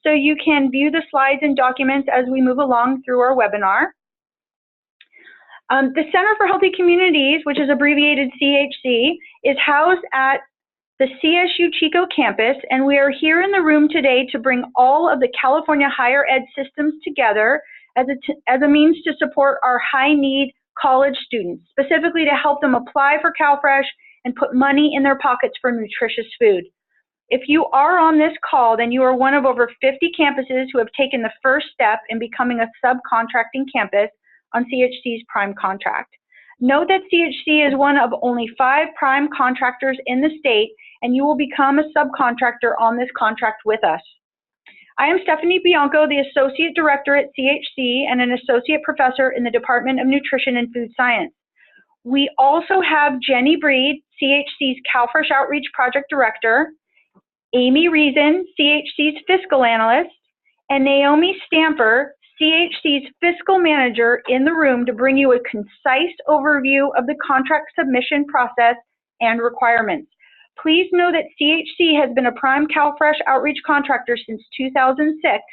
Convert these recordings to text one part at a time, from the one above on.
so you can view the slides and documents as we move along through our webinar. The Center for Healthy Communities, which is abbreviated CHC, is housed at the CSU Chico campus, and we are here in the room today to bring all of the California higher ed systems together as a means to support our high-need college students, specifically to help them apply for CalFresh and put money in their pockets for nutritious food. If you are on this call, then you are one of over 50 campuses who have taken the first step in becoming a subcontracting campus on CHC's prime contract. Note that CHC is one of only 5 prime contractors in the state, and you will become a subcontractor on this contract with us. I am Stephanie Bianco, the Associate Director at CHC and an Associate Professor in the Department of Nutrition and Food Science. We also have Jenny Breed, CHC's CalFresh Outreach Project Director, Amy Reason, CHC's Fiscal Analyst, and Naomi Stamper, CHC's Fiscal Manager, in the room to bring you a concise overview of the contract submission process and requirements. Please know that CHC has been a prime CalFresh outreach contractor since 2006,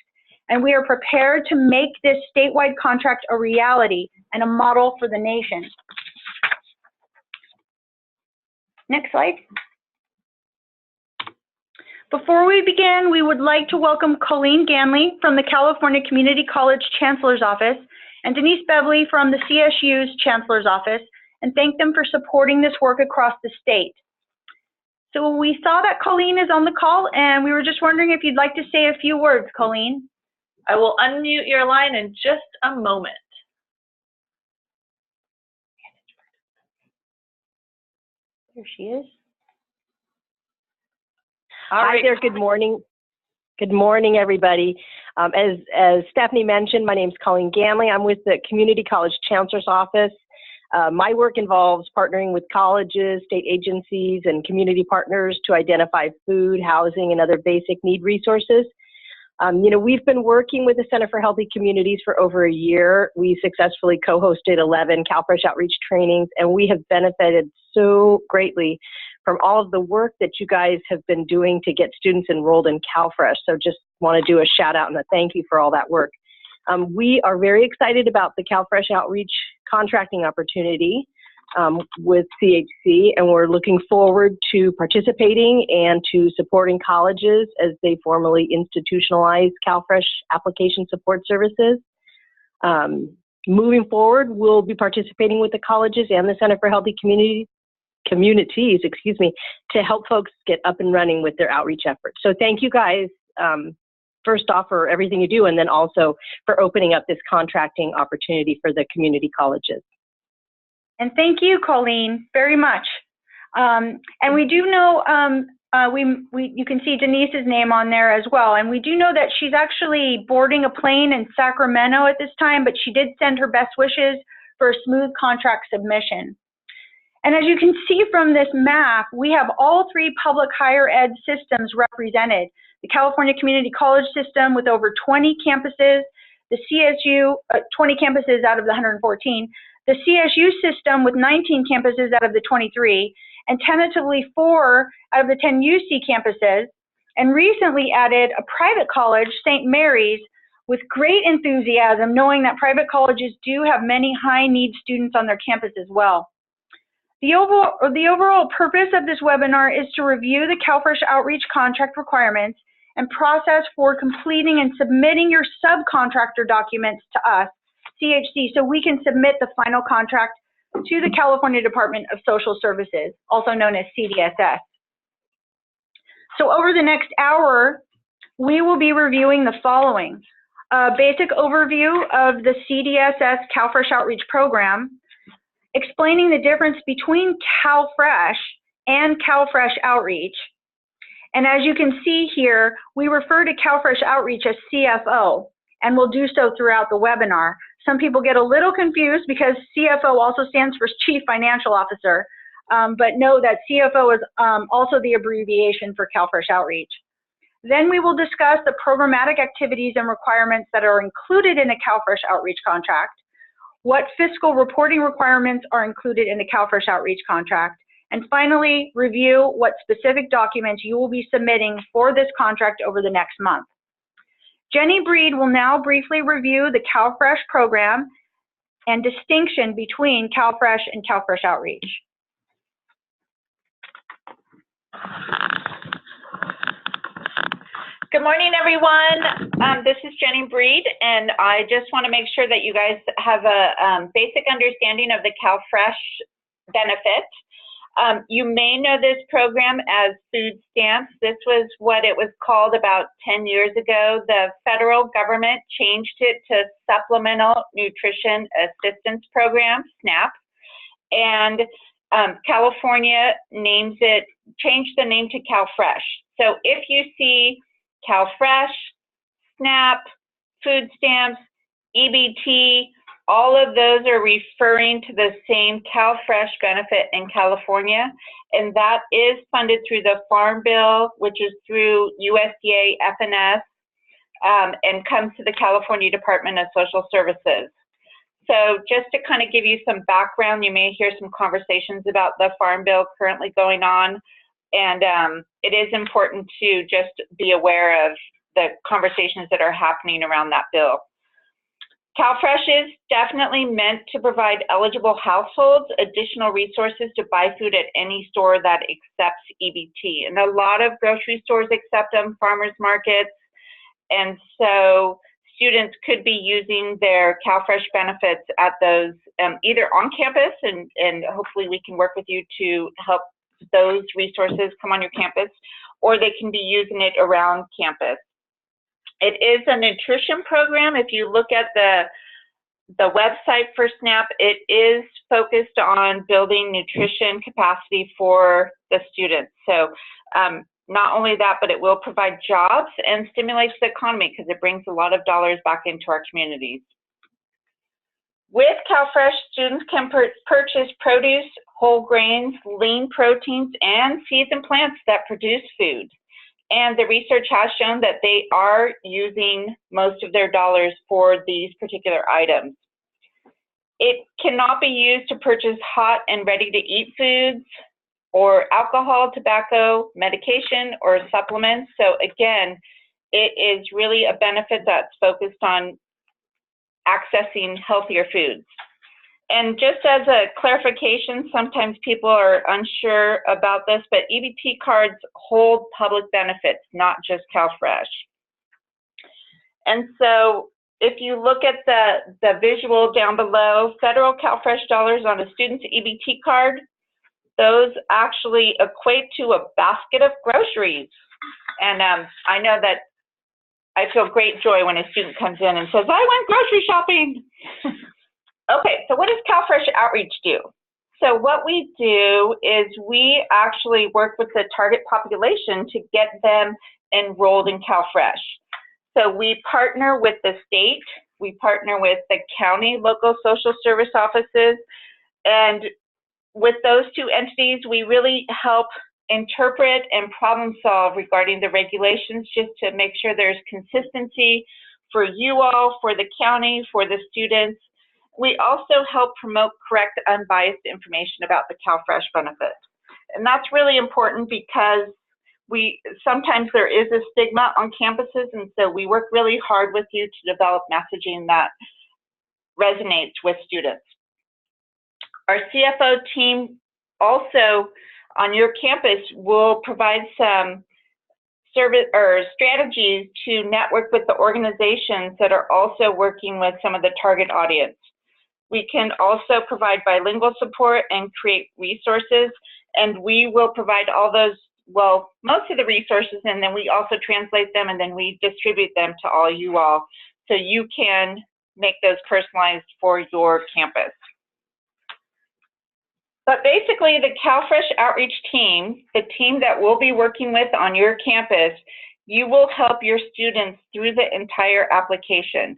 and we are prepared to make this statewide contract a reality and a model for the nation. Next slide. Before we begin, we would like to welcome Colleen Ganley from the California Community College Chancellor's Office and Denise Bevely from the CSU's Chancellor's Office, and thank them for supporting this work across the state. So we saw that Colleen is on the call, and we were just wondering if you'd like to say a few words, Colleen. I will unmute your line in just a moment. There she is. Hi there, good morning. Good morning, everybody. As Stephanie mentioned, my name is Colleen Ganley. I'm with the Community College Chancellor's Office. My work involves partnering with colleges, state agencies, and community partners to identify food, housing, and other basic need resources. We've been working with the Center for Healthy Communities for over a year. We successfully co-hosted 11 CalFresh outreach trainings, and we have benefited so greatly from all of the work that you guys have been doing to get students enrolled in CalFresh. So just want to do a shout out and a thank you for all that work. We are very excited about the CalFresh outreach contracting opportunity with CHC, and we're looking forward to participating and to supporting colleges as they formally institutionalize CalFresh application support services. Moving forward, we'll be participating with the colleges and the Center for Healthy Communities, to help folks get up and running with their outreach efforts. So thank you guys, first off, for everything you do, and then also for opening up this contracting opportunity for the community colleges. And thank you, Colleen, very much. And we do know, you can see Denise's name on there as well, and we do know that she's actually boarding a plane in Sacramento at this time, but she did send her best wishes for a smooth contract submission. And as you can see from this map, we have all 3 public higher ed systems represented. The California Community College system with over 20 campuses, the CSU, 20 campuses out of the 114, the CSU system with 19 campuses out of the 23, and tentatively 4 out of the 10 UC campuses, and recently added a private college, St. Mary's, with great enthusiasm, knowing that private colleges do have many high-need students on their campus as well. The overall purpose of this webinar is to review the CalFresh outreach contract requirements and process for completing and submitting your subcontractor documents to us, CHC, so we can submit the final contract to the California Department of Social Services, also known as CDSS. So over the next hour, we will be reviewing the following: a basic overview of the CDSS CalFresh outreach program, explaining the difference between CalFresh and CalFresh outreach. And as you can see here, we refer to CalFresh outreach as CFO, and we'll do so throughout the webinar. Some people get a little confused because CFO also stands for Chief Financial Officer, but know that CFO is also the abbreviation for CalFresh outreach. Then we will discuss the programmatic activities and requirements that are included in a CalFresh outreach contract, what fiscal reporting requirements are included in the CalFresh outreach contract, and finally, review what specific documents you will be submitting for this contract over the next month. Jenny Breed will now briefly review the CalFresh program and distinction between CalFresh and CalFresh Outreach. Good morning, everyone. This is Jenny Breed, and I just want to make sure that you guys have a basic understanding of the CalFresh benefit. You may know this program as food stamps. This was what it was called about 10 years ago. The federal government changed it to Supplemental Nutrition Assistance Program, SNAP, and California changed the name to CalFresh. So if you see CalFresh, SNAP, food stamps, EBT, all of those are referring to the same CalFresh benefit in California, and that is funded through the Farm Bill, which is through USDA FNS, and comes to the California Department of Social Services. So just to kind of give you some background, you may hear some conversations about the Farm Bill currently going on, and it is important to just be aware of the conversations that are happening around that bill. CalFresh is definitely meant to provide eligible households additional resources to buy food at any store that accepts EBT. And a lot of grocery stores accept them, farmers markets, and so students could be using their CalFresh benefits at those, either on campus, and hopefully we can work with you to help those resources come on your campus, or they can be using it around campus. It is a nutrition program. If you look at the website for SNAP, it is focused on building nutrition capacity for the students. So not only that, but it will provide jobs and stimulates the economy because it brings a lot of dollars back into our communities. With CalFresh, students can purchase produce, whole grains, lean proteins, and seeds and plants that produce food. And the research has shown that they are using most of their dollars for these particular items. It cannot be used to purchase hot and ready-to-eat foods or alcohol, tobacco, medication, or supplements. So again, it is really a benefit that's focused on accessing healthier foods. And just as a clarification, sometimes people are unsure about this, but EBT cards hold public benefits, not just CalFresh. And so if you look at the visual down below, federal CalFresh dollars on a student's EBT card, those actually equate to a basket of groceries. And I know that I feel great joy when a student comes in and says, I went grocery shopping. Okay, so what does CalFresh Outreach do? So what we do is we actually work with the target population to get them enrolled in CalFresh. So we partner with the state, we partner with the county local social service offices, and with those two entities, we really help interpret and problem solve regarding the regulations just to make sure there's consistency for you all, for the county, for the students. We also help promote correct, unbiased information about the CalFresh benefit. And that's really important because sometimes there is a stigma on campuses, and so we work really hard with you to develop messaging that resonates with students. Our CFO team also on your campus will provide some service or strategies to network with the organizations that are also working with some of the target audience. We can also provide bilingual support and create resources, and we will provide all those, well, most of the resources, and then we also translate them, and then we distribute them to all you all, so you can make those personalized for your campus. But basically, the CalFresh Outreach team, the team that we'll be working with on your campus, you will help your students through the entire application.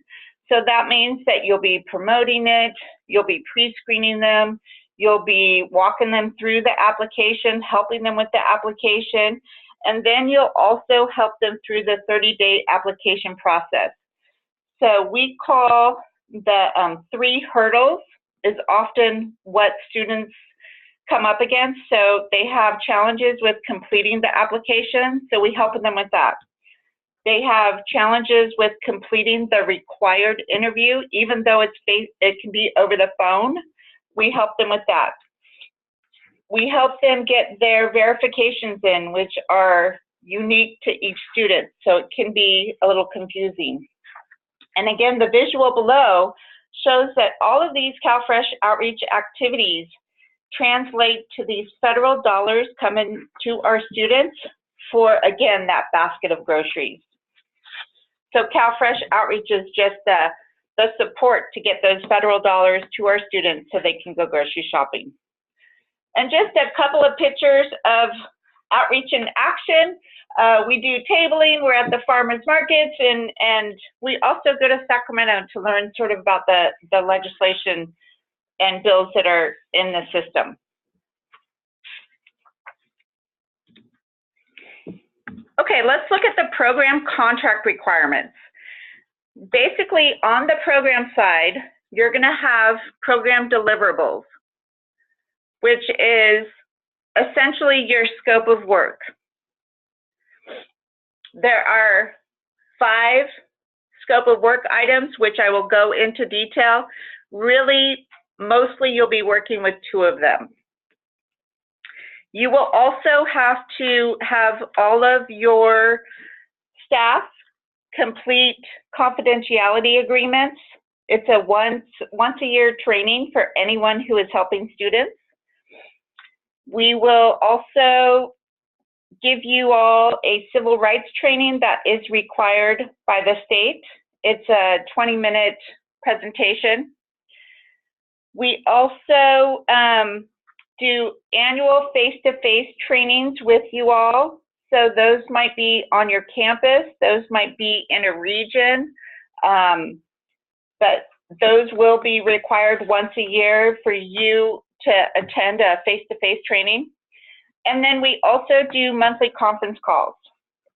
So that means that you'll be promoting it, you'll be pre-screening them, you'll be walking them through the application, helping them with the application, and then you'll also help them through the 30-day application process. So we call the 3 hurdles is often what students come up against. So they have challenges with completing the application, so we help them with that. They have challenges with completing the required interview, even though it can be over the phone. We help them with that. We help them get their verifications in, which are unique to each student, so it can be a little confusing. And again, the visual below shows that all of these CalFresh outreach activities translate to these federal dollars coming to our students for, again, that basket of groceries. So CalFresh outreach is just the support to get those federal dollars to our students so they can go grocery shopping. And just a couple of pictures of outreach in action. We do tabling, we're at the farmers markets, and we also go to Sacramento to learn sort of about the legislation and bills that are in the system. Okay, let's look at the program contract requirements. Basically, on the program side, you're gonna have program deliverables, which is essentially your scope of work. There are 5 scope of work items, which I will go into detail. Really, mostly you'll be working with 2 of them. You will also have to have all of your staff complete confidentiality agreements. It's a once a year training for anyone who is helping students. We will also give you all a civil rights training that is required by the state. It's a 20-minute presentation. We also do annual face-to-face trainings with you all. So those might be on your campus, those might be in a region, but those will be required once a year for you to attend a face-to-face training. And then we also do monthly conference calls.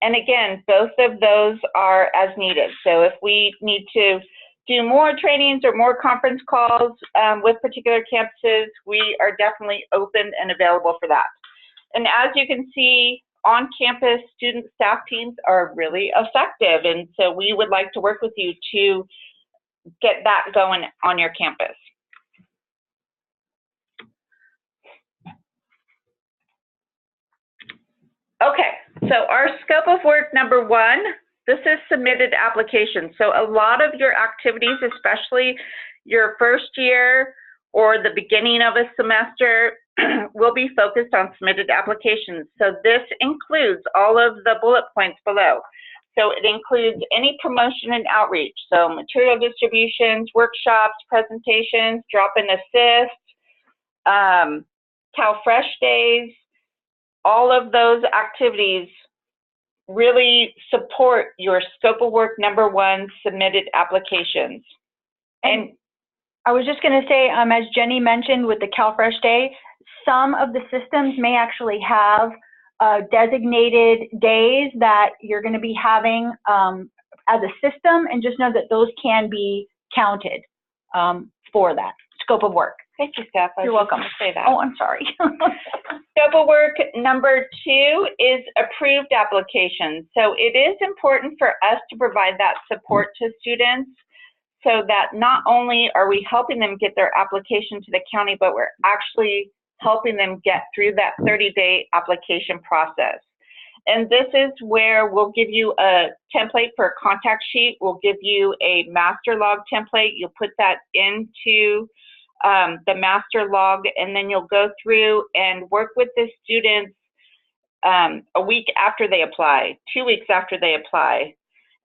And again, both of those are as needed. So if we need to do more trainings or more conference calls with particular campuses, we are definitely open and available for that. And as you can see, on-campus student staff teams are really effective. And so we would like to work with you to get that going on your campus. Okay, so our scope of work number 1, this is submitted applications. So a lot of your activities, especially your first year or the beginning of a semester, will be focused on submitted applications. So this includes all of the bullet points below. So it includes any promotion and outreach. So material distributions, workshops, presentations, drop-in assist, CalFresh days. All of those activities really support your scope of work number 1, submitted applications. And I was just going to say, as Jenny mentioned with the CalFresh Day, some of the systems may actually have designated days that you're going to be having as a system, and just know that those can be counted for that scope of work. Thank you, Steph. You're welcome. Say that. Oh, I'm sorry. Scope of work number 2 is approved applications. So it is important for us to provide that support to students so that not only are we helping them get their application to the county, but we're actually helping them get through that 30-day application process. And this is where we'll give you a template for a contact sheet. We'll give you a master log template. You'll put that into the master log, and then you'll go through and work with the students a week after they apply, 2 weeks after they apply,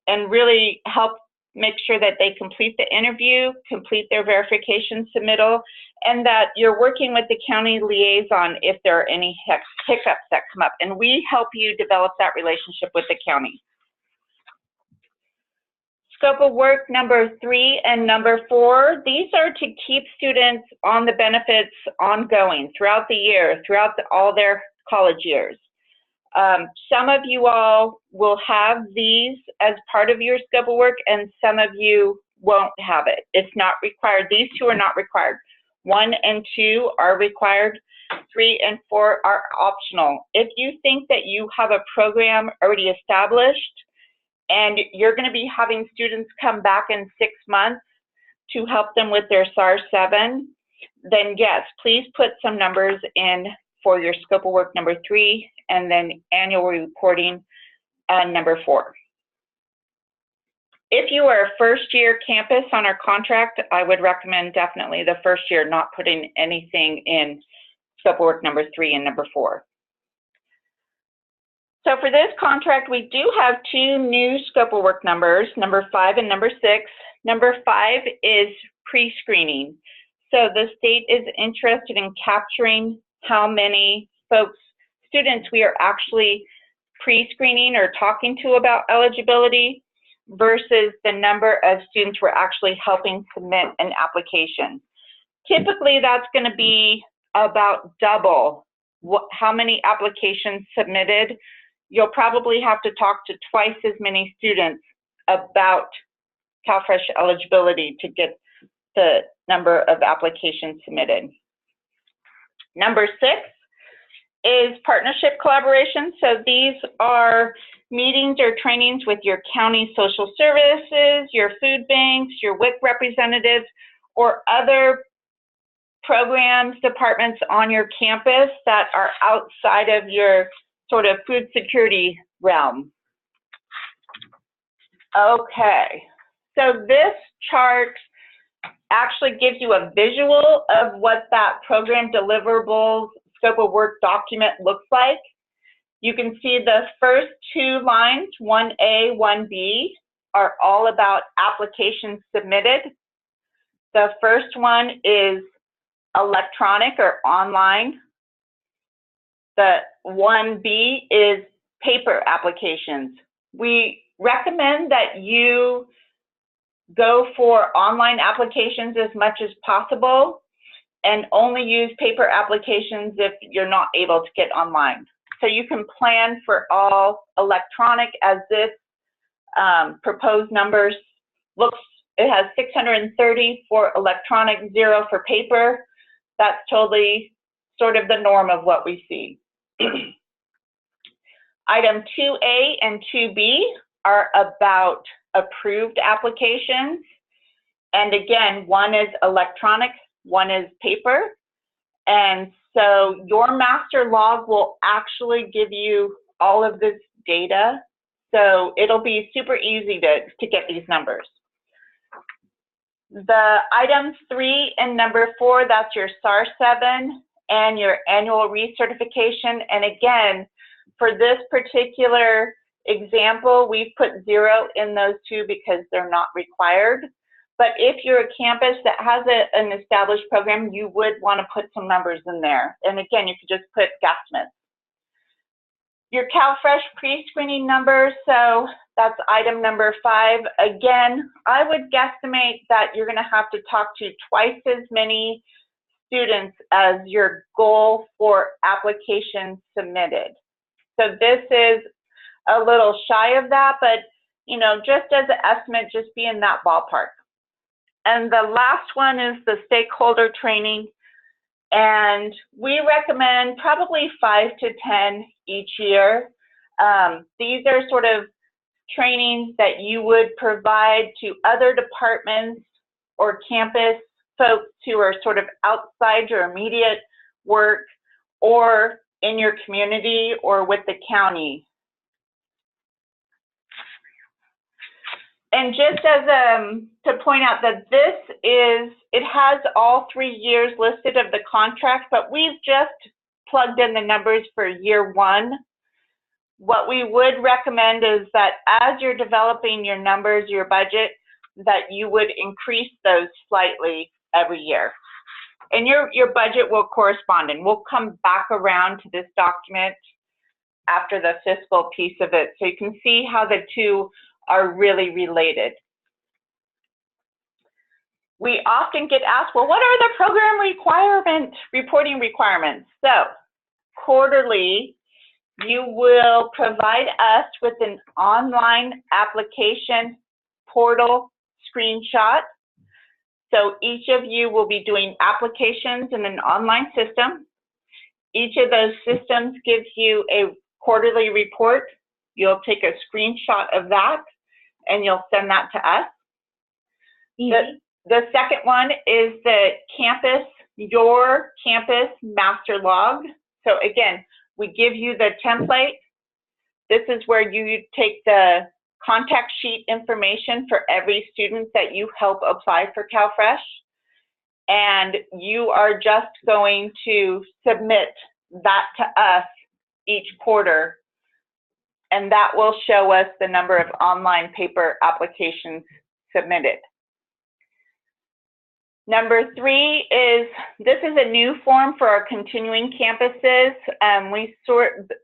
and really help make sure that they complete the interview, complete their verification submittal, and that you're working with the county liaison if there are any hiccups that come up. And we help you develop that relationship with the county. Scope of work number 3 and number 4, these are to keep students on the benefits ongoing throughout the year, throughout all their college years. Some of you all will have these as part of your scope of work, and some of you won't have it. It's not required. These 2 are not required. 1 and 2 are required. 3 and 4 are optional. If you think that you have a program already established and you're going to be having students come back in 6 months to help them with their SAR 7, then yes, please put some numbers in for your scope of work number 3 and then annual reporting number 4. If you are a first-year campus on our contract, I would recommend definitely the first year not putting anything in scope of work number 3 and number 4. So for this contract, we do have 2 new scope of work numbers, number 5 and number 6. Number 5 is pre-screening. So the state is interested in capturing how many students we are actually pre-screening or talking to about eligibility versus the number of students we're actually helping submit an application. Typically, that's going to be about double how many applications submitted. You'll probably have to talk to twice as many students about CalFresh eligibility to get the number of applications submitted. Number 6 is partnership collaboration. So these are meetings or trainings with your county social services, your food banks, your WIC representatives, or other programs, departments on your campus that are outside of your sort of food security realm. Okay, so this chart actually gives you a visual of what that program deliverables scope of work document looks like. You can see the first 2 lines, 1A, 1B, are all about applications submitted. The first one is electronic or online. The 1B is paper applications. We recommend that you go for online applications as much as possible and only use paper applications if you're not able to get online. So you can plan for all electronic as this proposed numbers looks. It has 630 for electronic, 0 for paper. That's totally sort of the norm of what we see. Item 2A and 2B are about approved applications. And again, one is electronic, one is paper. And so your master log will actually give you all of this data. So it'll be super easy to get these numbers. The items 3 and number 4, that's your SAR 7 and your annual recertification. And again, for this particular example, we've put 0 in those 2 because they're not required. But if you're a campus that has an established program, you would want to put some numbers in there. And again, you could just put guesstimates. Your CalFresh pre-screening numbers, so that's item number 5. Again, I would guesstimate that you're going to have to talk to twice as many students as your goal for applications submitted. So this is a little shy of that, but you know, just as an estimate, just be in that ballpark. And the last one is the stakeholder training. And we recommend probably 5 to 10 each year. These are sort of trainings that you would provide to other departments or campus folks who are sort of outside your immediate work or in your community or with the county. And just as to point out that it has all 3 years listed of the contract, but we've just plugged in the numbers for year 1. What we would recommend is that as you're developing your numbers, your budget, that you would increase those slightly every year. And your budget will correspond, and we'll come back around to this document after the fiscal piece of it, so you can see how the two are really related. We often get asked, well, what are the program reporting requirements? So quarterly, you will provide us with an online application portal screenshot. So each of you will be doing applications in an online system. Each of those systems gives you a quarterly report. You'll take a screenshot of that and you'll send that to us. Easy. The second one is the your campus master log. So again, we give you the template. This is where you take the contact sheet information for every student that you help apply for CalFresh. And you are just going to submit that to us each quarter. And that will show us the number of online paper applications submitted. Number 3 is, this is a new form for our continuing campuses.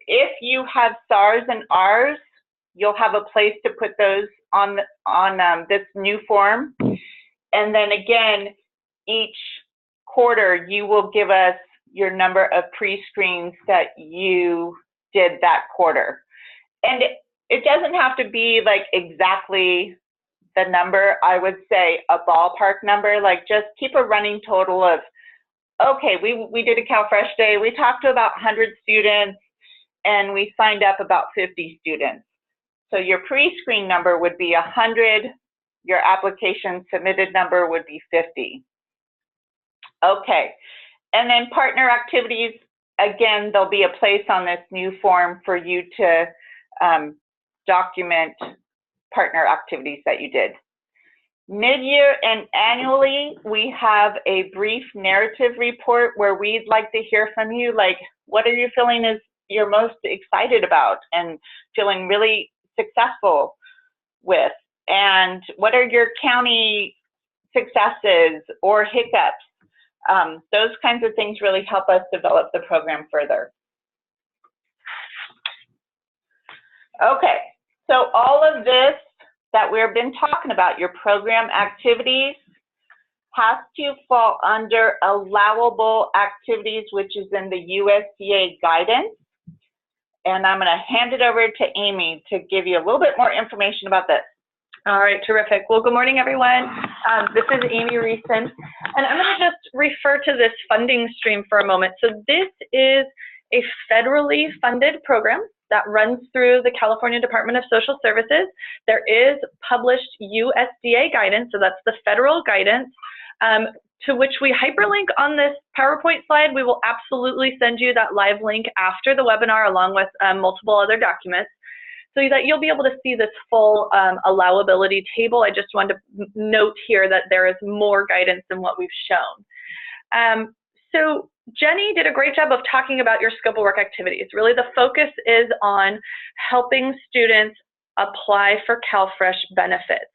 If you have SARs and Rs, you'll have a place to put those on this new form. And then again, each quarter, you will give us your number of pre-screens that you did that quarter. And it doesn't have to be like exactly the number. I would say a ballpark number, like just keep a running total of, okay, we did a CalFresh day, we talked to about 100 students, and we signed up about 50 students. So your pre-screen number would be 100, your application submitted number would be 50. Okay, and then partner activities, again, there'll be a place on this new form for you to document partner activities that you did. Mid-year and annually, we have a brief narrative report where we'd like to hear from you, like what are you feeling is you're most excited about and feeling really successful with, and what are your county successes or hiccups. Those kinds of things really help us develop the program further. Okay, so all of this that we've been talking about, your program activities, has to fall under allowable activities, which is in the USDA guidance. And I'm going to hand it over to Amy to give you a little bit more information about this. All right, terrific. Well, good morning, everyone. This is Amy Reeson, and I'm going to just refer to this funding stream for a moment. So this is a federally funded program that runs through the California Department of Social Services. There is published USDA guidance, so that's the federal guidance, to which we hyperlink on this PowerPoint slide. We will absolutely send you that live link after the webinar along with multiple other documents, so that you'll be able to see this full allowability table. I just wanted to note here that there is more guidance than what we've shown. So Jenny did a great job of talking about your scope of work activities. Really the focus is on helping students apply for CalFresh benefits.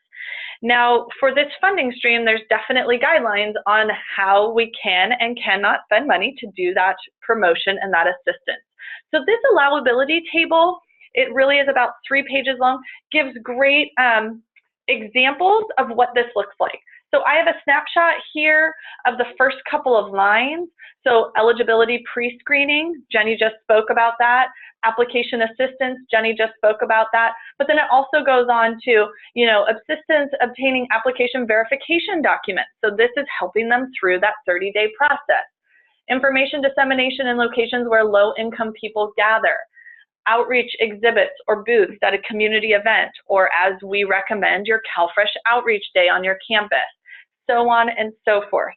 Now, for this funding stream, there's definitely guidelines on how we can and cannot spend money to do that promotion and that assistance. So this allowability table, it really is about 3 pages long, gives great examples of what this looks like. So I have a snapshot here of the first couple of lines. So eligibility pre-screening, Jenny just spoke about that. Application assistance, Jenny just spoke about that. But then it also goes on to, assistance obtaining application verification documents. So this is helping them through that 30-day process. Information dissemination in locations where low-income people gather. Outreach exhibits or booths at a community event, or as we recommend, your CalFresh Outreach Day on your campus, so on and so forth.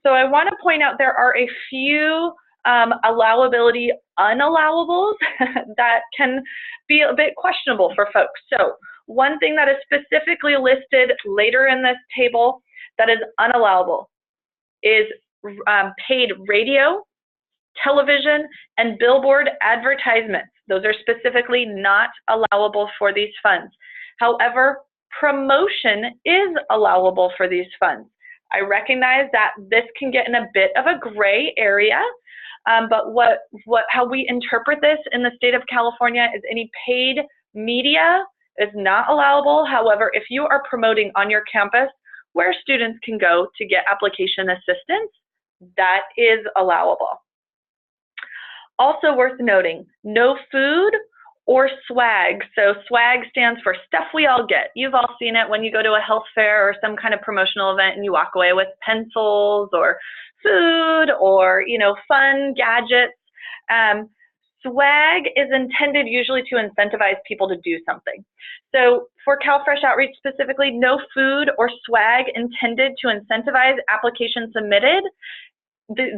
So I want to point out there are a few allowability unallowables that can be a bit questionable for folks. So one thing that is specifically listed later in this table that is unallowable is paid radio, television, and billboard advertisements. Those are specifically not allowable for these funds. However, promotion is allowable for these funds. I recognize that this can get in a bit of a gray area, but how we interpret this in the state of California is any paid media is not allowable. However, if you are promoting on your campus where students can go to get application assistance, that is allowable. Also worth noting, no food or swag. So swag stands for stuff we all get. You've all seen it when you go to a health fair or some kind of promotional event and you walk away with pencils or food or, fun gadgets. swag is intended usually to incentivize people to do something. So for CalFresh Outreach specifically, no food or swag intended to incentivize applications submitted.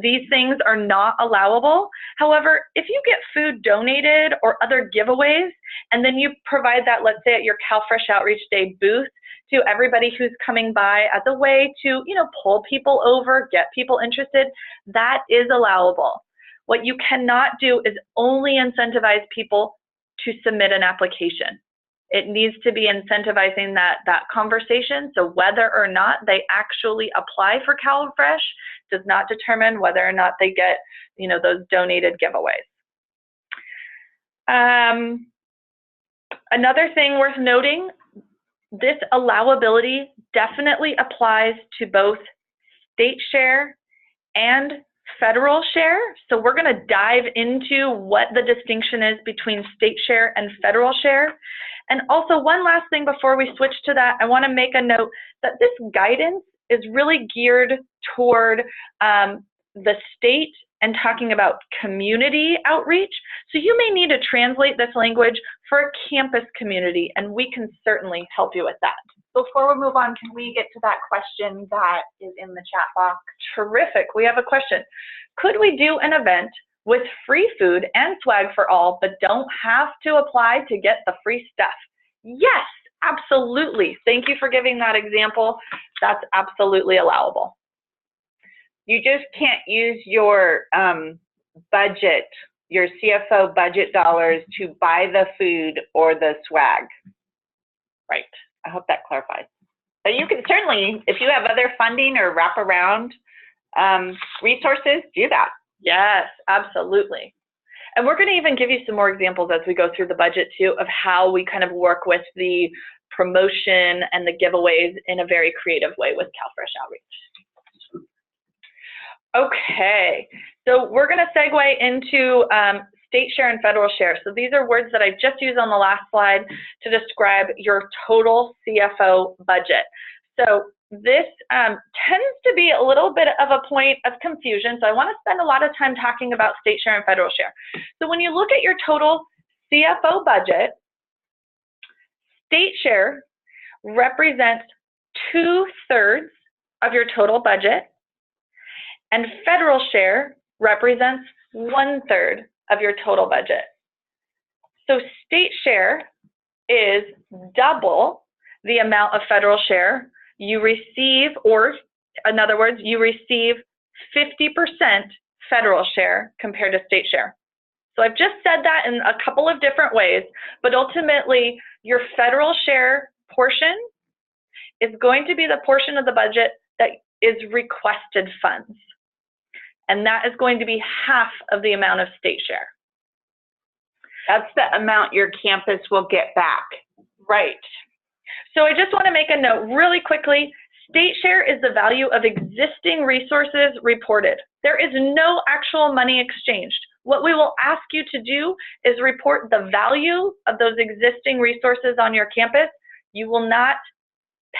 These things are not allowable. However, if you get food donated or other giveaways, and then you provide that, let's say at your CalFresh Outreach Day booth, to everybody who's coming by as a way to, pull people over, get people interested, that is allowable. What you cannot do is only incentivize people to submit an application. It needs to be incentivizing that conversation. So whether or not they actually apply for CalFresh does not determine whether or not they get, those donated giveaways. Another thing worth noting, this allowability definitely applies to both state share and federal share. So we're going to dive into what the distinction is between state share and federal share. And also one last thing before we switch to that, I want to make a note that this guidance is really geared toward the state and talking about community outreach. So you may need to translate this language for a campus community, and we can certainly help you with that. Before we move on, can we get to that question that is in the chat box? Terrific. We have a question. Could we do an event with free food and swag for all, but don't have to apply to get the free stuff? Yes, absolutely. Thank you for giving that example. That's absolutely allowable. You just can't use your budget, your CFO budget dollars to buy the food or the swag. Right. I hope that clarifies. But you can certainly, if you have other funding or wraparound resources, do that. Yes, absolutely. And we're going to even give you some more examples as we go through the budget too of how we kind of work with the promotion and the giveaways in a very creative way with CalFresh Outreach. Okay, so we're going to segue into state share and federal share. So these are words that I just used on the last slide to describe your total CFO budget. So this tends to be a little bit of a point of confusion. So I want to spend a lot of time talking about state share and federal share. So when you look at your total CFO budget, state share represents 2/3 of your total budget, and federal share represents 1/3 of your total budget. So state share is double the amount of federal share you receive, or in other words, you receive 50% federal share compared to state share. So I've just said that in a couple of different ways, but ultimately your federal share portion is going to be the portion of the budget that is requested funds. And that is going to be half of the amount of state share. That's the amount your campus will get back. Right. So I just want to make a note really quickly. State share is the value of existing resources reported. There is no actual money exchanged. What we will ask you to do is report the value of those existing resources on your campus. You will not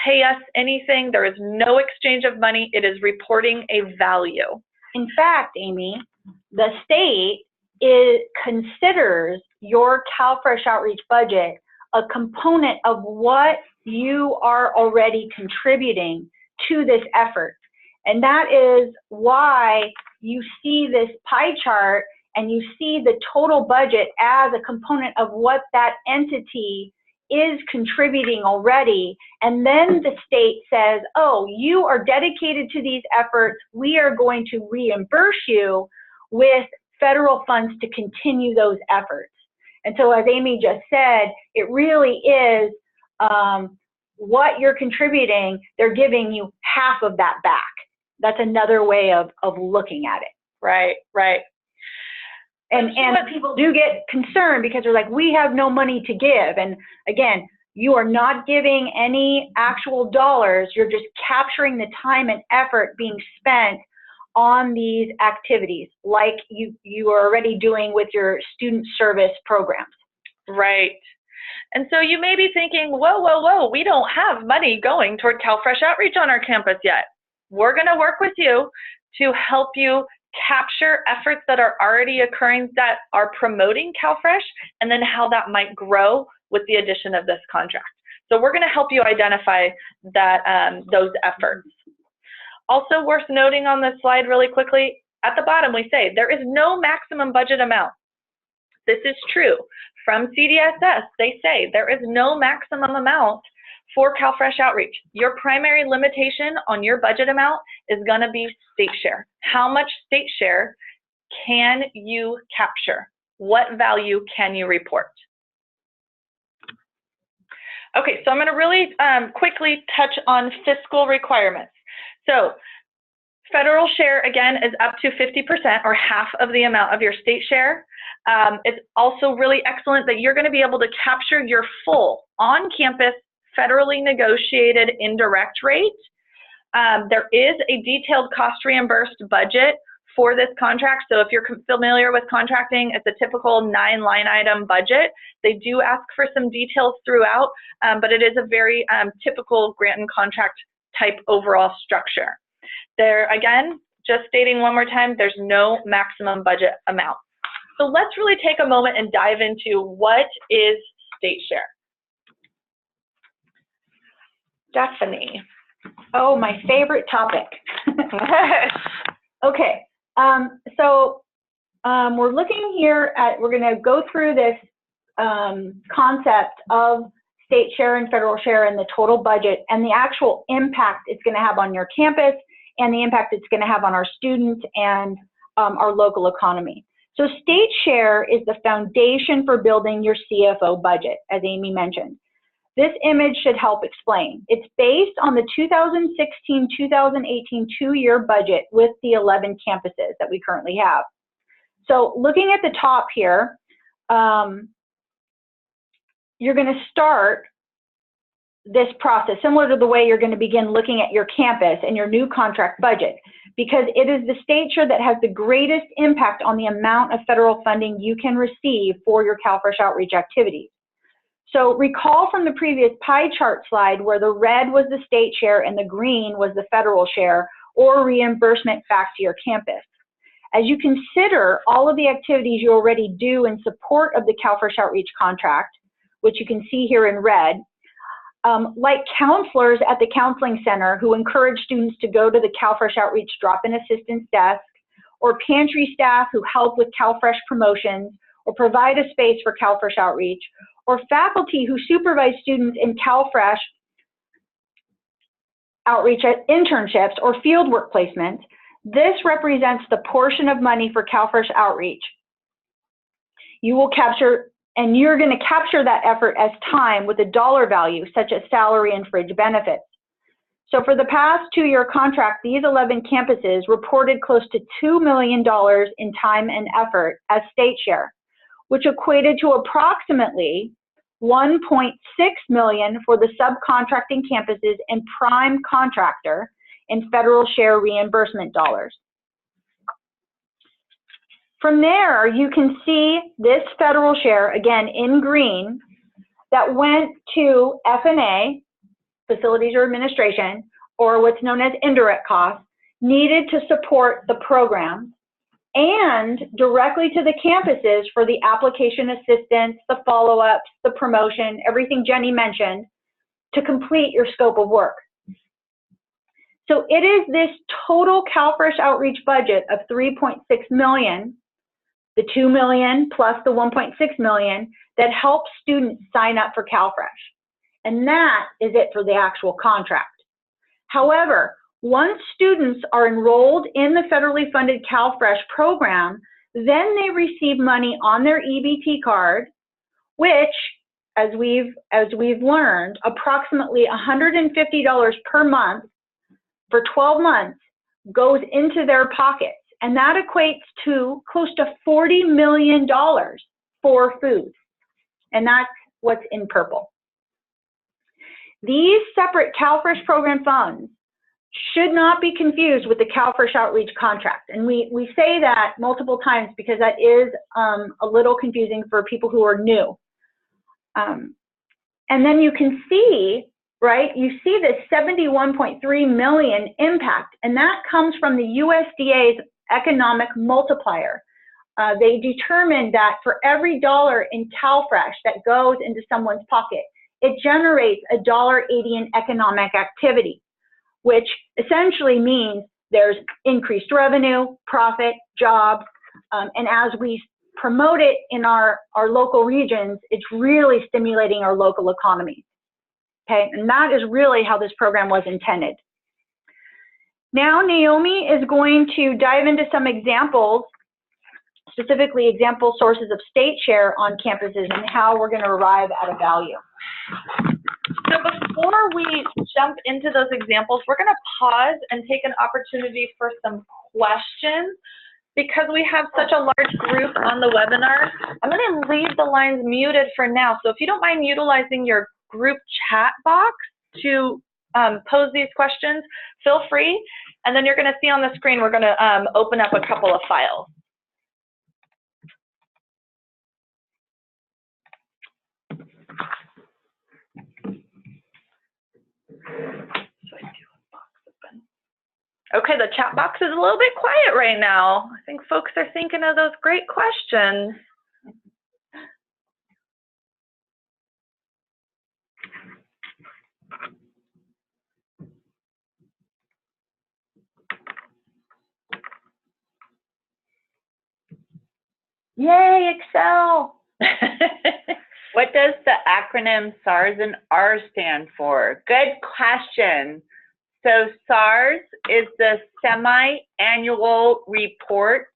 pay us anything. There is no exchange of money. It is reporting a value. In fact, Amy, the state considers your CalFresh Outreach budget a component of what you are already contributing to this effort. And that is why you see this pie chart and you see the total budget as a component of what that entity is contributing already. And then the state says, oh, you are dedicated to these efforts. We are going to reimburse you with federal funds to continue those efforts. And so as Amy just said, it really is what you're contributing, they're giving you half of that back. That's another way of looking at it. Right, right. And people do get concerned because they're like, we have no money to give. And again, you are not giving any actual dollars. You're just capturing the time and effort being spent on these activities, like you are already doing with your student service programs. Right. And so you may be thinking, whoa, we don't have money going toward CalFresh Outreach on our campus yet. We're going to work with you to help you capture efforts that are already occurring that are promoting CalFresh, and then how that might grow with the addition of this contract. So we're going to help you identify that, those efforts. Also worth noting on this slide really quickly, at the bottom we say there is no maximum budget amount. This is true. From CDSS, they say there is no maximum amount for CalFresh outreach. Your primary limitation on your budget amount is going to be state share. How much state share can you capture? What value can you report? Okay, so I'm going to really quickly touch on fiscal requirements. So federal share, again, is up to 50% or half of the amount of your state share. It's also really excellent that you're going to be able to capture your full on-campus federally negotiated indirect rate. There is a detailed cost reimbursed budget for this contract. So if you're familiar with contracting, it's a typical 9-line item budget. They do ask for some details throughout, but it is a very typical grant and contract type overall structure. There, again, just stating one more time, there's no maximum budget amount. So let's really take a moment and dive into what is state share. Stephanie. Oh, my favorite topic. Okay, so we're looking here at, we're going to go through this concept of state share and federal share and the total budget and the actual impact it's going to have on your campus and the impact it's going to have on our students and our local economy. So state share is the foundation for building your CFO budget, as Amy mentioned. This image should help explain. It's based on the 2016-2018 two-year budget with the 11 campuses that we currently have. So looking at the top here, you're going to start this process similar to the way you're going to begin looking at your campus and your new contract budget, because it is the state share that has the greatest impact on the amount of federal funding you can receive for your CalFresh outreach activities. So recall from the previous pie chart slide where the red was the state share and the green was the federal share or reimbursement back to your campus. As you consider all of the activities you already do in support of the CalFresh outreach contract, which you can see here in red, like counselors at the counseling center who encourage students to go to the CalFresh outreach drop-in assistance desk, or pantry staff who help with CalFresh promotions or provide a space for CalFresh outreach, or faculty who supervise students in CalFresh outreach internships or fieldwork placements, this represents the portion of money for CalFresh outreach you will capture, and you're going to capture that effort as time with a dollar value, such as salary and fringe benefits. So for the past two-year contract, these 11 campuses reported close to $2 million in time and effort as state share, which equated to approximately $1.6 million for the subcontracting campuses and prime contractor in federal share reimbursement dollars. From there, you can see this federal share, again in green, that went to F&A, facilities or administration, or what's known as indirect costs, needed to support the program, and directly to the campuses for the application assistance, the follow-ups, the promotion, everything Jenny mentioned, to complete your scope of work. So it is this total CalFresh outreach budget of $3.6 million, the $2 million plus the $1.6 million, that helps students sign up for CalFresh. And that is it for the actual contract. However, once students are enrolled in the federally funded CalFresh program, then they receive money on their EBT card, which, as we've learned, approximately $150 per month for 12 months goes into their pockets. And that equates to close to $40 million for food. And that's what's in purple. These separate CalFresh program funds should not be confused with the CalFresh outreach contract. And we say that multiple times because that is a little confusing for people who are new. And then you can see, right, you see this $71.3 million impact, and that comes from the USDA's economic multiplier. They determined that for every dollar in CalFresh that goes into someone's pocket, it generates $1.80 in economic activity, which essentially means there's increased revenue, profit, jobs, and as we promote it in our local regions, it's really stimulating our local economy. Okay, and that is really how this program was intended. Now Naomi is going to dive into some examples, specifically example sources of state share on campuses and how we're going to arrive at a value. So before we jump into those examples, we're going to pause and take an opportunity for some questions. Because we have such a large group on the webinar, I'm going to leave the lines muted for now. So if you don't mind utilizing your group chat box to pose these questions, feel free. And then you're going to see on the screen, we're going to open up a couple of files. Okay, the chat box is a little bit quiet right now. I think folks are thinking of those great questions. Yay, Excel! What does the acronym SARS and R stand for? Good question. So SARS is the semi-annual report,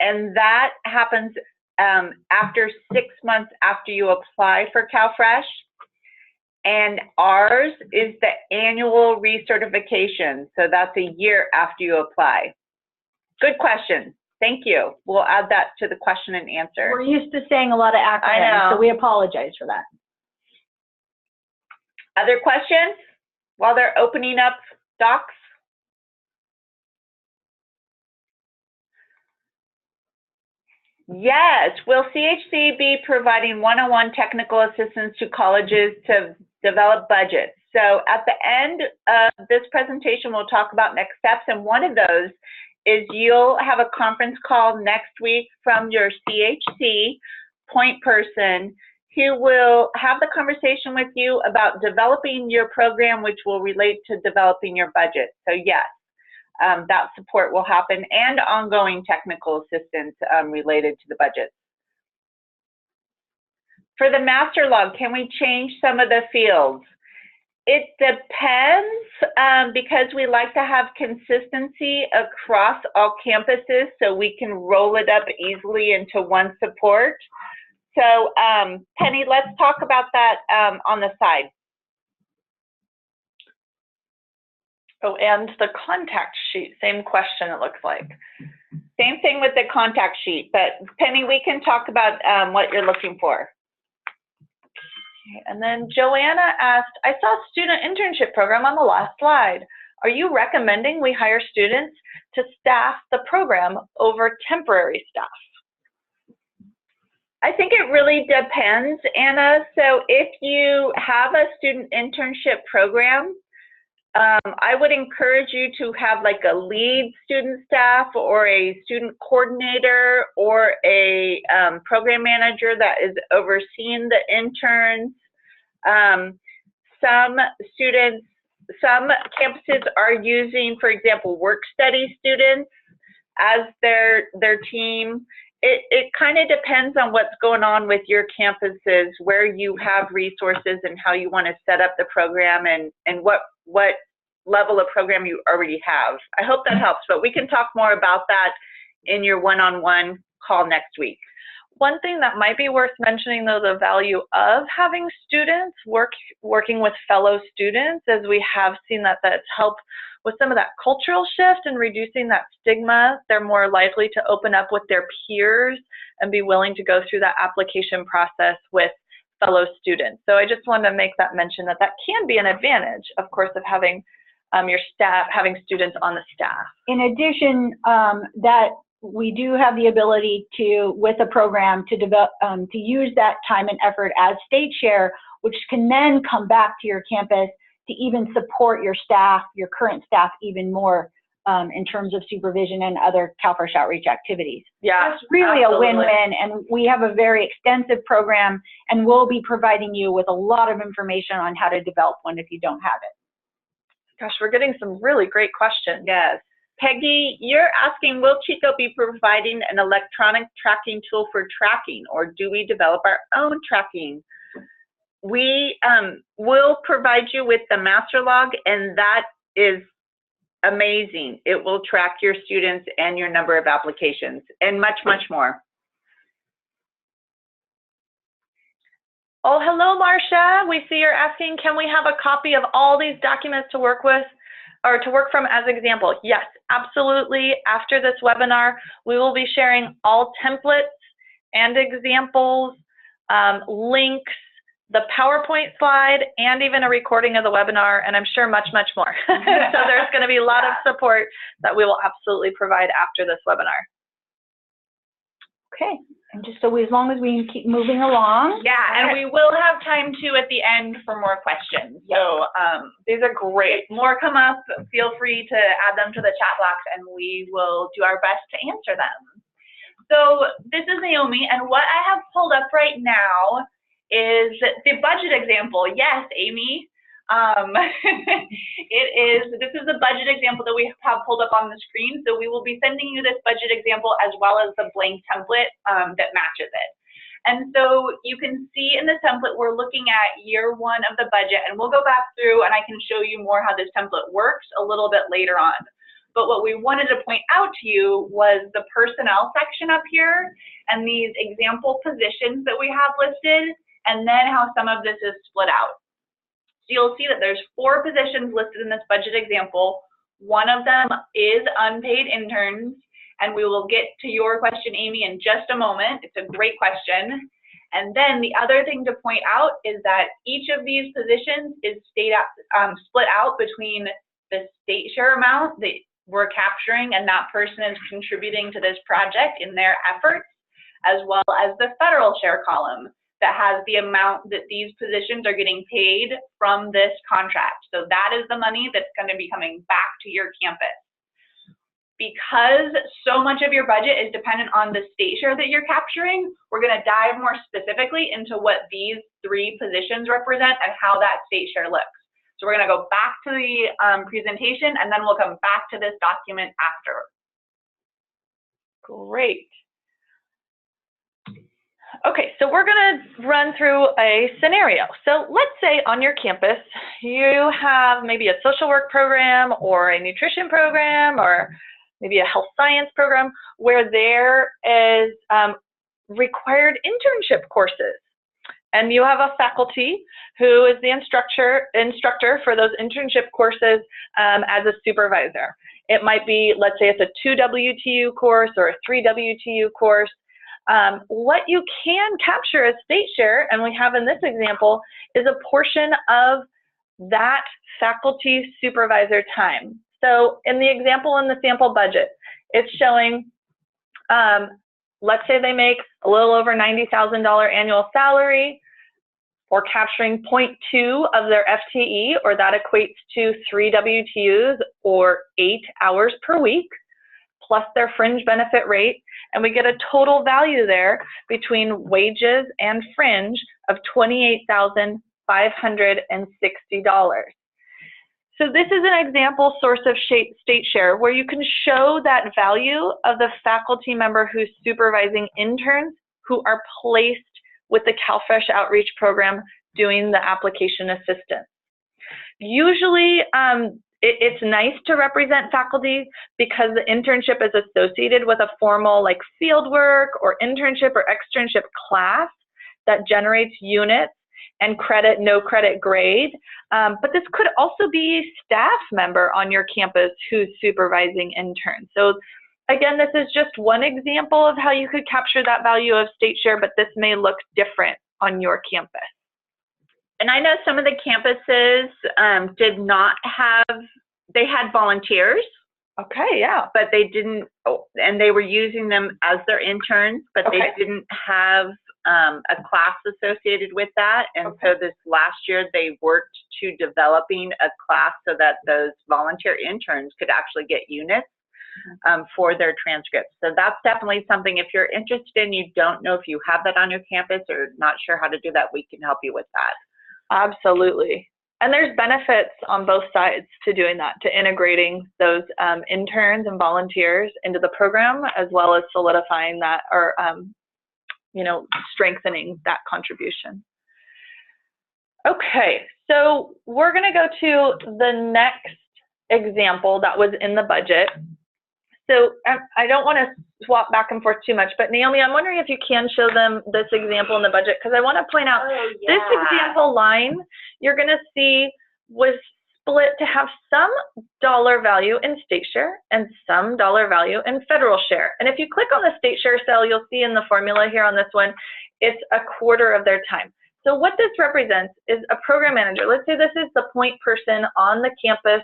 and that happens after 6 months after you apply for CalFresh. And ours is the annual recertification, so that's a year after you apply. Good question. Thank you. We'll add that to the question and answer. We're used to saying a lot of acronyms, so we apologize for that. Other questions while they're opening up docs? Yes, will CHC be providing one-on-one technical assistance to colleges to develop budgets? So at the end of this presentation, we'll talk about next steps, and one of those is you'll have a conference call next week from your CHC point person who will have the conversation with you about developing your program, which will relate to developing your budget. So yes, that support will happen, and ongoing technical assistance related to the budget. For the master log, can we change some of the fields? It depends, because we like to have consistency across all campuses so we can roll it up easily into one support. So Penny, let's talk about that on the side. Oh, and the contact sheet, same question it looks like. Same thing with the contact sheet, but Penny, we can talk about what you're looking for. And then Joanna asked, I saw student internship program on the last slide. Are you recommending we hire students to staff the program over temporary staff? I think it really depends, Anna. So if you have a student internship program, I would encourage you to have like a lead student staff or a student coordinator or a program manager that is overseeing the interns. Some campuses are using, for example, work study students as their team. It kind of depends on what's going on with your campuses, where you have resources and how you want to set up the program and what level of program you already have. I hope that helps, but we can talk more about that in your one-on-one call next week. One thing that might be worth mentioning, though, the value of having students working with fellow students, as we have seen that's helped with some of that cultural shift and reducing that stigma. They're more likely to open up with their peers and be willing to go through that application process with fellow students. So I just wanted to make that mention that can be an advantage, of course, of having your staff, having students on the staff. In addition, that we do have the ability to, with a program, to develop, to use that time and effort as state share, which can then come back to your campus to even support your staff, your current staff, even more in terms of supervision and other CalFresh outreach activities. Yeah, it's really absolutely. a win-win, and we have a very extensive program, and we'll be providing you with a lot of information on how to develop one if you don't have it. Gosh, we're getting some really great questions. Yes. Peggy, you're asking, will Chico be providing an electronic tracking tool for tracking, or do we develop our own tracking? We will provide you with the master log, and that is amazing. It will track your students and your number of applications and much, much more. Oh, hello, Marcia. We see you're asking, can we have a copy of all these documents to work with or to work from as example? Yes, absolutely. After this webinar, we will be sharing all templates and examples, links, the PowerPoint slide, and even a recording of the webinar, and I'm sure much, much more. So there's going to be a lot of support that we will absolutely provide after this webinar. Okay, and just so as long as we keep moving along. Yeah, and we will have time too at the end for more questions. So These are great. if more come up, feel free to add them to the chat box, and we will do our best to answer them. So this is Naomi, and what I have pulled up right now is the budget example. Yes, Amy. This is the budget example that we have pulled up on the screen. So we will be sending you this budget example as well as the blank template that matches it. And so you can see in the template, we're looking at year one of the budget, and we'll go back through and I can show you more how this template works a little bit later on. But what we wanted to point out to you was the personnel section up here and these example positions that we have listed, and then how some of this is split out. So you'll see that there's 4 positions listed in this budget example. One of them is unpaid interns, and we will get to your question, Amy, in just a moment. It's a great question. And then the other thing to point out is that each of these positions is split out between the state share amount that we're capturing and that person is contributing to this project in their efforts, as well as the federal share column that has the amount that these positions are getting paid from this contract. So that is the money that's going to be coming back to your campus. Because so much of your budget is dependent on the state share that you're capturing, we're going to dive more specifically into what these 3 positions represent and how that state share looks. So we're going to go back to the presentation, and then we'll come back to this document after. Great. Okay, so we're going to run through a scenario. So let's say on your campus, you have maybe a social work program or a nutrition program or maybe a health science program where there is required internship courses. And you have a faculty who is the instructor for those internship courses as a supervisor. It might be, let's say it's a 2 WTU course or a 3 WTU course. What you can capture as state share, and we have in this example, is a portion of that faculty supervisor time. So in the example in the sample budget, it's showing, let's say they make a little over $90,000 annual salary. We're capturing 0.2 of their FTE, or that equates to 3 WTUs or 8 hours per week, plus their fringe benefit rate, and we get a total value there between wages and fringe of $28,560. So this is an example source of state share where you can show that value of the faculty member who's supervising interns who are placed with the CalFresh outreach program doing the application assistance. Usually, it's nice to represent faculty because the internship is associated with a formal like field work or internship or externship class that generates units and credit, no credit grade. But this could also be a staff member on your campus who's supervising interns. So again, this is just one example of how you could capture that value of state share, but this may look different on your campus. And I know some of the campuses did not have, they had volunteers. Okay, yeah. But they didn't, and they were using them as their interns, but okay. They didn't have a class associated with that. And so this last year, they worked to developing a class so that those volunteer interns could actually get units for their transcripts. So that's definitely something, if you're interested in, you don't know if you have that on your campus or not sure how to do that, we can help you with that. Absolutely. And there's benefits on both sides to doing that, to integrating those interns and volunteers into the program, as well as solidifying that, or strengthening that contribution. Okay, so we're going to go to the next example that was in the budget. So I don't want to swap back and forth too much, but Naomi, I'm wondering if you can show them this example in the budget, because I want to point out this example line you're going to see was split to have some dollar value in state share and some dollar value in federal share. And if you click on the state share cell, you'll see in the formula here on this one, it's a quarter of their time. So what this represents is a program manager. Let's say this is the point person on the campus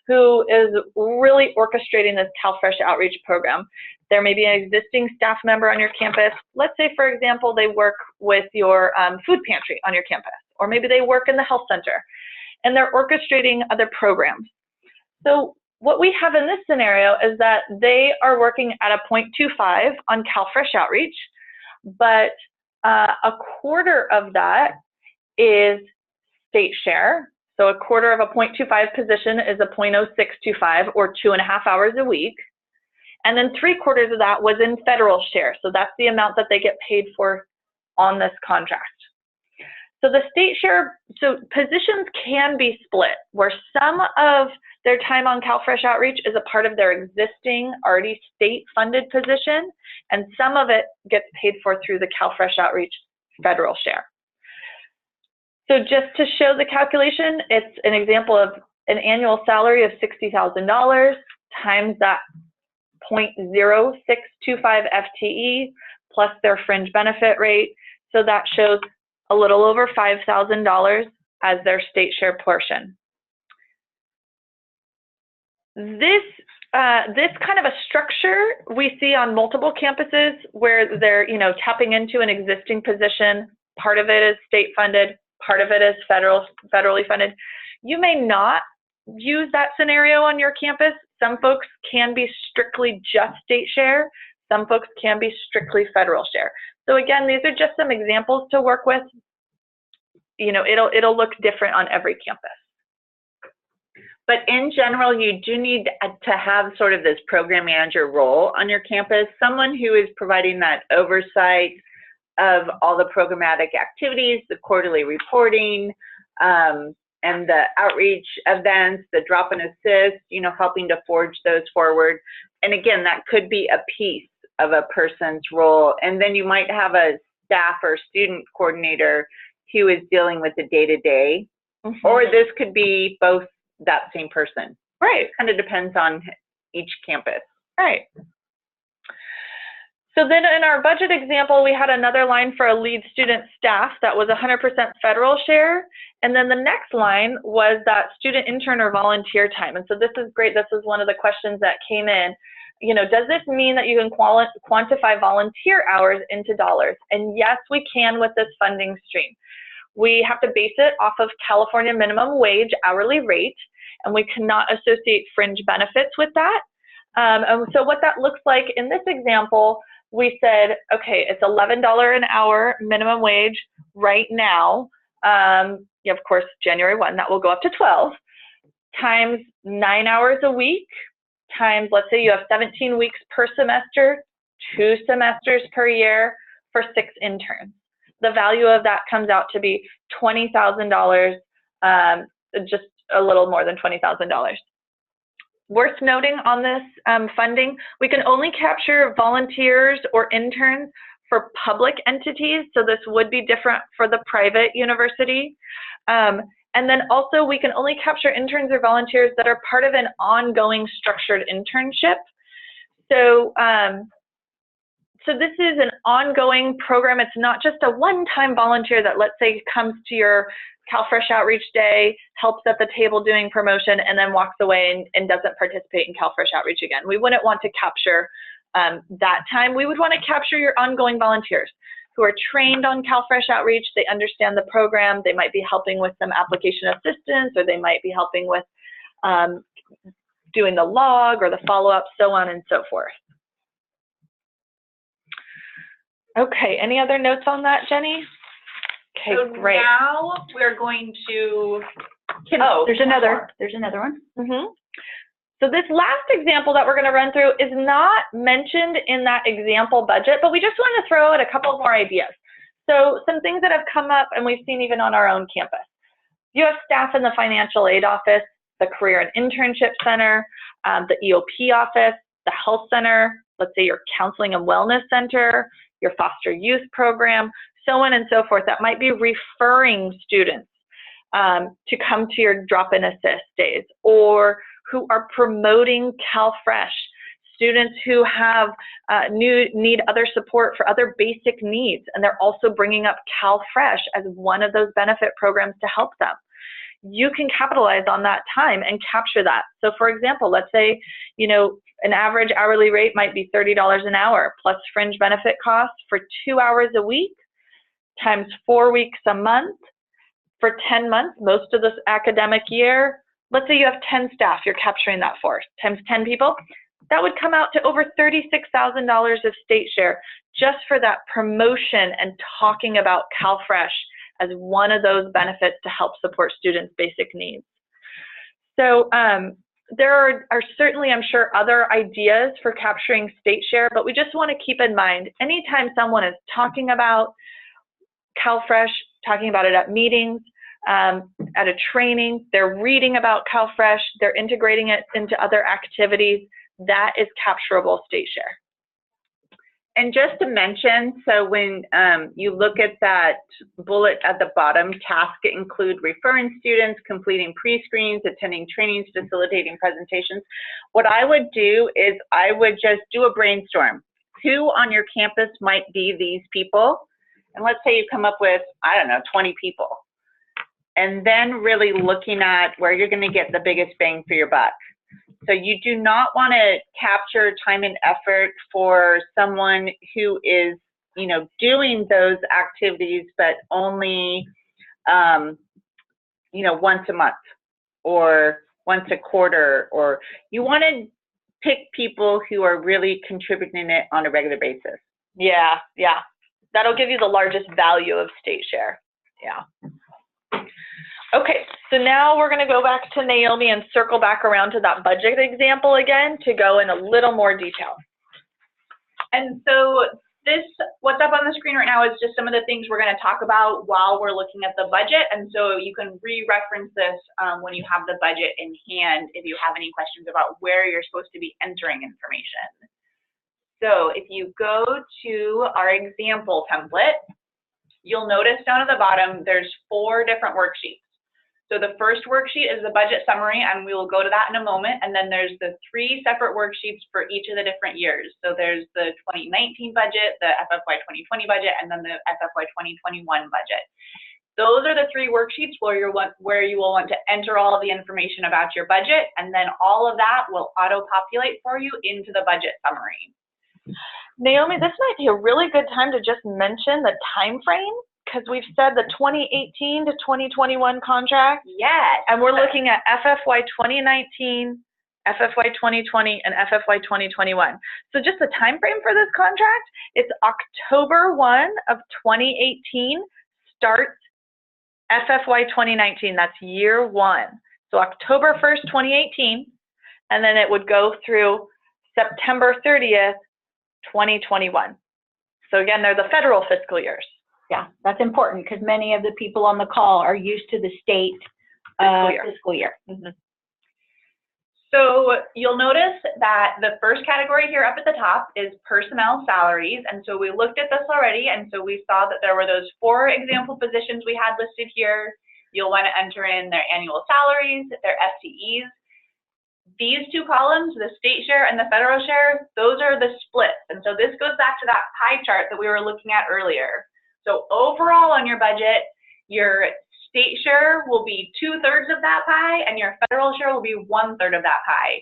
who is really orchestrating this CalFresh outreach program. There may be an existing staff member on your campus. Let's say, for example, they work with your food pantry on your campus, or maybe they work in the health center, and they're orchestrating other programs. So what we have in this scenario is that they are working at a 0.25 on CalFresh outreach, but a quarter of that is state share. So a quarter of a 0.25 position is a 0.0625, or 2.5 hours a week. And then 3/4 of that was in federal share. So that's the amount that they get paid for on this contract. So the state share, so positions can be split, where some of their time on CalFresh outreach is a part of their existing already state funded position, and some of it gets paid for through the CalFresh outreach federal share. So just to show the calculation, it's an example of an annual salary of $60,000 times that 0.0625 FTE plus their fringe benefit rate. So that shows a little over $5,000 as their state share portion. This kind of a structure we see on multiple campuses where they're tapping into an existing position. Part of it is state funded, part of it is federally funded. You may not use that scenario on your campus. Some folks can be strictly just state share. Some folks can be strictly federal share. So again, these are just some examples to work with. It'll look different on every campus. But in general, you do need to have sort of this program manager role on your campus, someone who is providing that oversight of all the programmatic activities, the quarterly reporting, and the outreach events, the drop and assist, helping to forge those forward. And again, that could be a piece of a person's role. And then you might have a staff or student coordinator who is dealing with the day-to-day, or this could be both that same person. Right. Kind of depends on each campus. Right. So then in our budget example, we had another line for a lead student staff that was 100% federal share. And then the next line was that student intern or volunteer time. And so this is great. This is one of the questions that came in. Does this mean that you can quantify volunteer hours into dollars? And yes, we can with this funding stream. We have to base it off of California minimum wage hourly rate, and we cannot associate fringe benefits with that. And so what that looks like in this example, we said, okay, it's $11 an hour minimum wage right now. Of course, January 1, that will go up to 12, times 9 hours a week, times, let's say you have 17 weeks per semester, 2 semesters per year for 6 interns. The value of that comes out to be $20,000, just a little more than $20,000. Worth noting on this funding, we can only capture volunteers or interns for public entities, so this would be different for the private university. And then also we can only capture interns or volunteers that are part of an ongoing structured internship. So, so this is an ongoing program. It's not just a one-time volunteer that, let's say, comes to your CalFresh Outreach Day, helps at the table doing promotion, and then walks away and doesn't participate in CalFresh Outreach again. We wouldn't want to capture that time. We would want to capture your ongoing volunteers. who are trained on CalFresh outreach. They understand the program. They might be helping with some application assistance, or they might be helping with doing the log or the follow-up, so on and so forth. Okay, any other notes on that, Jenny? Okay, so great. Now we're going to, there's another one. So this last example that we're going to run through is not mentioned in that example budget, but we just want to throw out a couple more ideas. So some things that have come up and we've seen even on our own campus. You have staff in the financial aid office, the career and internship center, the EOP office, the health center, let's say your counseling and wellness center, your foster youth program, so on and so forth, that might be referring students to come to your drop-in assist days, or who are promoting CalFresh, students who have need other support for other basic needs, and they're also bringing up CalFresh as one of those benefit programs to help them. You can capitalize on that time and capture that. So for example, let's say, you know, an average hourly rate might be $30 an hour plus fringe benefit costs for 2 hours a week times 4 weeks a month for 10 months, most of this academic year. Let's say you have 10 staff you're capturing that for, times 10 people. That would come out to over $36,000 of state share just for that promotion and talking about CalFresh as one of those benefits to help support students' basic needs. So there are certainly, I'm sure, other ideas for capturing state share, but we just want to keep in mind, anytime someone is talking about CalFresh, talking about it at meetings, at a training, they're reading about CalFresh, they're integrating it into other activities, that is capturable state share. And just to mention, so when you look at that bullet at the bottom, tasks include referring students, completing pre-screens, attending trainings, facilitating presentations. What I would do is I would just do a brainstorm. Who on your campus might be these people? And let's say you come up with, I don't know, 20 people. And then really looking at where you're going to get the biggest bang for your buck. So you do not want to capture time and effort for someone who is, you know, doing those activities, but only, you know, once a month or once a quarter, or you want to pick people who are really contributing it on a regular basis. Yeah, yeah. That'll give you the largest value of state share. Yeah. Okay, so now we're going to go back to Naomi and circle back around to that budget example again to go in a little more detail. And so this, what's up on the screen right now is just some of the things we're going to talk about while we're looking at the budget. And so you can re-reference this when you have the budget in hand if you have any questions about where you're supposed to be entering information. So if you go to our example template, you'll notice down at the bottom there's 4 different worksheets. So the first worksheet is the budget summary, and we will go to that in a moment. And then there's the 3 separate worksheets for each of the different years. So there's the 2019 budget, the FFY 2020 budget, and then the FFY 2021 budget. Those are the 3 worksheets where you will want to enter all of the information about your budget, and then all of that will auto-populate for you into the budget summary. Naomi, this might be a really good time to just mention the time frame, because we've said the 2018 to 2021 contract. Yes. And we're looking at FFY 2019, FFY 2020, and FFY 2021. So just the time frame for this contract, it's October 1 of 2018 starts FFY 2019. That's year 1. So October 1st, 2018, and then it would go through September 30th, 2021. So again, they're the federal fiscal years. Yeah, that's important because many of the people on the call are used to the state fiscal year. Mm-hmm. So you'll notice that the first category here up at the top is personnel salaries. And so we looked at this already. And so we saw that there were those 4 example positions we had listed here. You'll want to enter in their annual salaries, their FTEs. These 2 columns, the state share and the federal share, those are the splits. And so this goes back to that pie chart that we were looking at earlier. So overall on your budget, your state share will be 2/3 of that pie and your federal share will be 1/3 of that pie.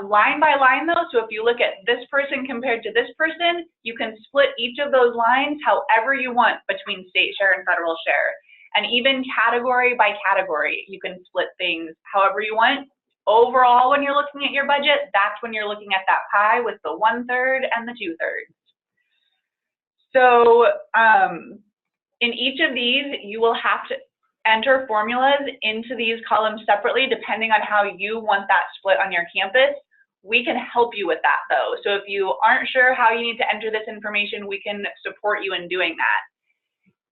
Line by line though, so if you look at this person compared to this person, you can split each of those lines however you want between state share and federal share. And even category by category, you can split things however you want. Overall, when you're looking at your budget, that's when you're looking at that pie with the 1/3 and the 2/3. So in each of these, you will have to enter formulas into these columns separately depending on how you want that split on your campus. We can help you with that though. So if you aren't sure how you need to enter this information, we can support you in doing that.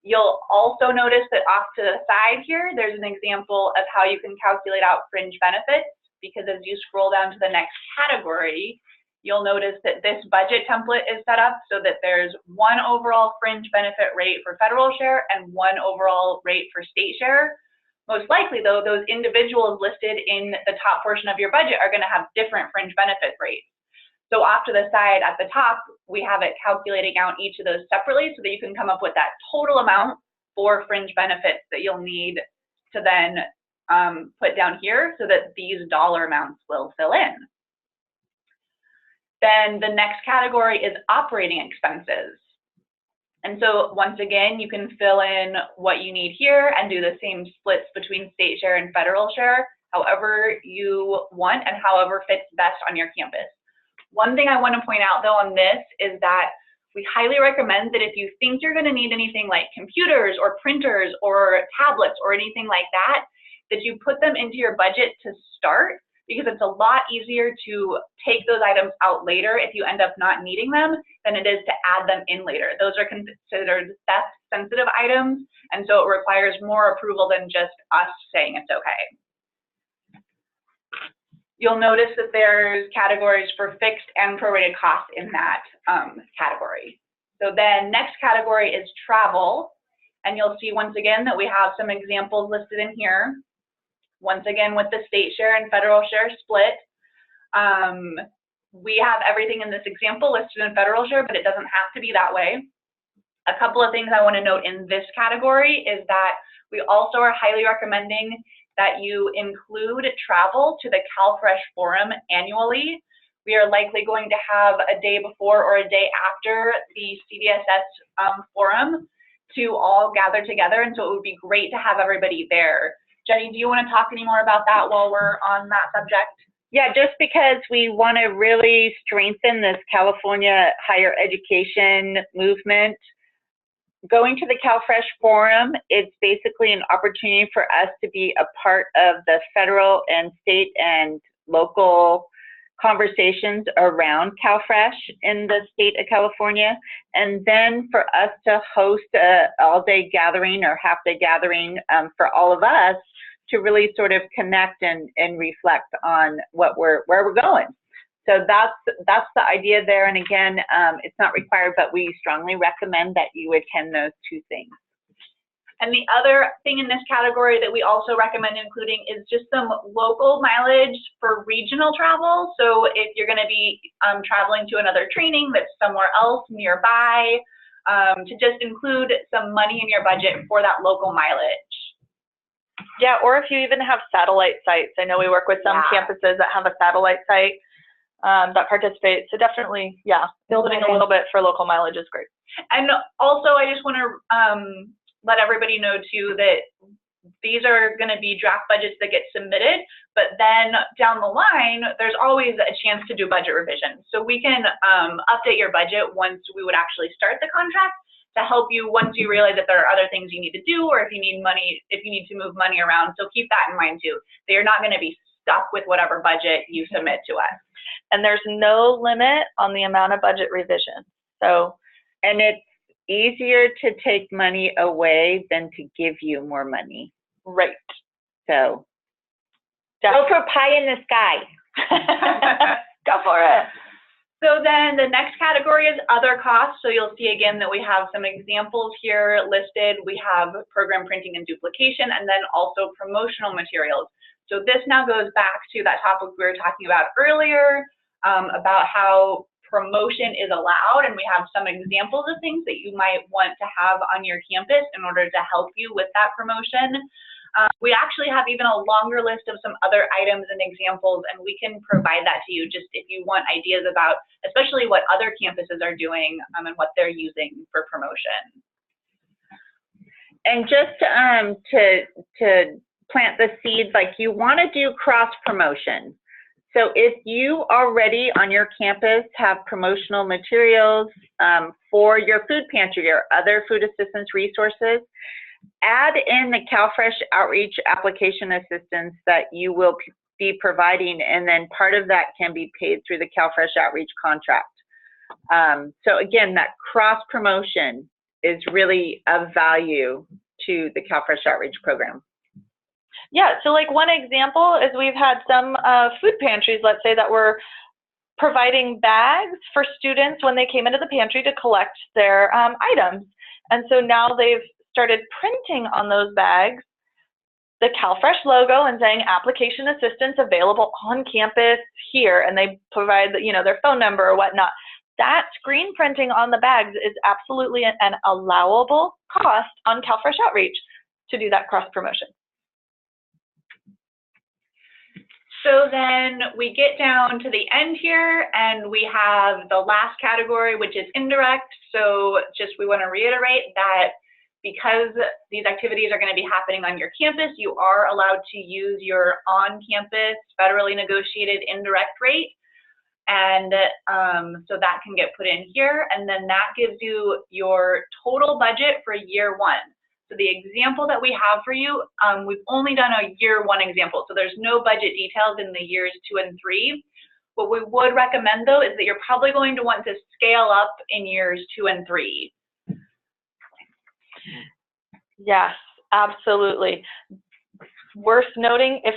You'll also notice that off to the side here, there's an example of how you can calculate out fringe benefits, because as you scroll down to the next category, you'll notice that this budget template is set up so that there's one overall fringe benefit rate for federal share and one overall rate for state share. Most likely though, those individuals listed in the top portion of your budget are going to have different fringe benefit rates. So off to the side at the top, we have it calculating out each of those separately so that you can come up with that total amount for fringe benefits that you'll need to then put down here so that these dollar amounts will fill in. Then the next category is operating expenses. And so once again, you can fill in what you need here and do the same splits between state share and federal share, however you want and however fits best on your campus. One thing I want to point out though on this is that we highly recommend that if you think you're going to need anything like computers or printers or tablets or anything like that, that you put them into your budget to start, because it's a lot easier to take those items out later if you end up not needing them than it is to add them in later. Those are considered theft sensitive items, and so it requires more approval than just us saying it's okay. You'll notice that there's categories for fixed and prorated costs in that category. So then next category is travel, and you'll see once again that we have some examples listed in here. Once again, with the state share and federal share split, we have everything in this example listed in federal share, but it doesn't have to be that way. A couple of things I want to note in this category is that we also are highly recommending that you include travel to the CalFresh forum annually. We are likely going to have a day before or a day after the CDSS forum to all gather together, and so it would be great to have everybody there. Jenny, do you want to talk any more about that while we're on that subject? Yeah, just because we want to really strengthen this California higher education movement. Going to the CalFresh Forum, it's basically an opportunity for us to be a part of the federal and state and local conversations around CalFresh in the state of California, and then for us to host a all-day gathering or half-day gathering for all of us to really sort of connect and reflect on where we're going. So that's the idea there. And again, it's not required, but we strongly recommend that you attend those two things. And the other thing in this category that we also recommend including is just some local mileage for regional travel. So if you're going to be traveling to another training that's somewhere else nearby, to just include some money in your budget for that local mileage. Yeah, or if you even have satellite sites. I know we work with some campuses that have a satellite site that participate. So definitely, yeah, building a little bit for local mileage is great. And also, I just want to let everybody know too that these are going to be draft budgets that get submitted, but then down the line, there's always a chance to do budget revisions. So we can update your budget once we would actually start the contract to help you once you realize that there are other things you need to do, or if you need money, if you need to move money around. So keep that in mind too. They're not going to be stuck with whatever budget you submit to us. And there's no limit on the amount of budget revision. So, and it's easier to take money away than to give you more money. Right. So go for pie in the sky. Go for it. So then the next category is other costs. So you'll see again that we have some examples here listed. We have program printing and duplication, and then also promotional materials. So this now goes back to that topic we were talking about earlier, about how promotion is allowed, and we have some examples of things that you might want to have on your campus in order to help you with that promotion. We actually have even a longer list of some other items and examples, and we can provide that to you just if you want ideas about, especially what other campuses are doing and what they're using for promotion. And just to plant the seeds, like you want to do cross promotion. So if you already on your campus have promotional materials for your food pantry or other food assistance resources, add in the CalFresh outreach application assistance that you will be providing, and then part of that can be paid through the CalFresh outreach contract. So again, that cross promotion is really of value to the CalFresh outreach program. Yeah, so like one example is we've had some food pantries, let's say, that were providing bags for students when they came into the pantry to collect their items. And so now they've started printing on those bags the CalFresh logo and saying application assistance available on campus here, and they provide, you know, their phone number or whatnot. That screen printing on the bags is absolutely an allowable cost on CalFresh outreach to do that cross promotion. So then we get down to the end here, and we have the last category, which is indirect. So just we want to reiterate that because these activities are going to be happening on your campus, you are allowed to use your on-campus federally negotiated indirect rate. And so that can get put in here, and then that gives you your total budget for year one. So the example that we have for you, we've only done a year one example, so there's no budget details in the years 2 and 3. What we would recommend though is that you're probably going to want to scale up in years 2 and 3. Yes, absolutely. Worth noting, if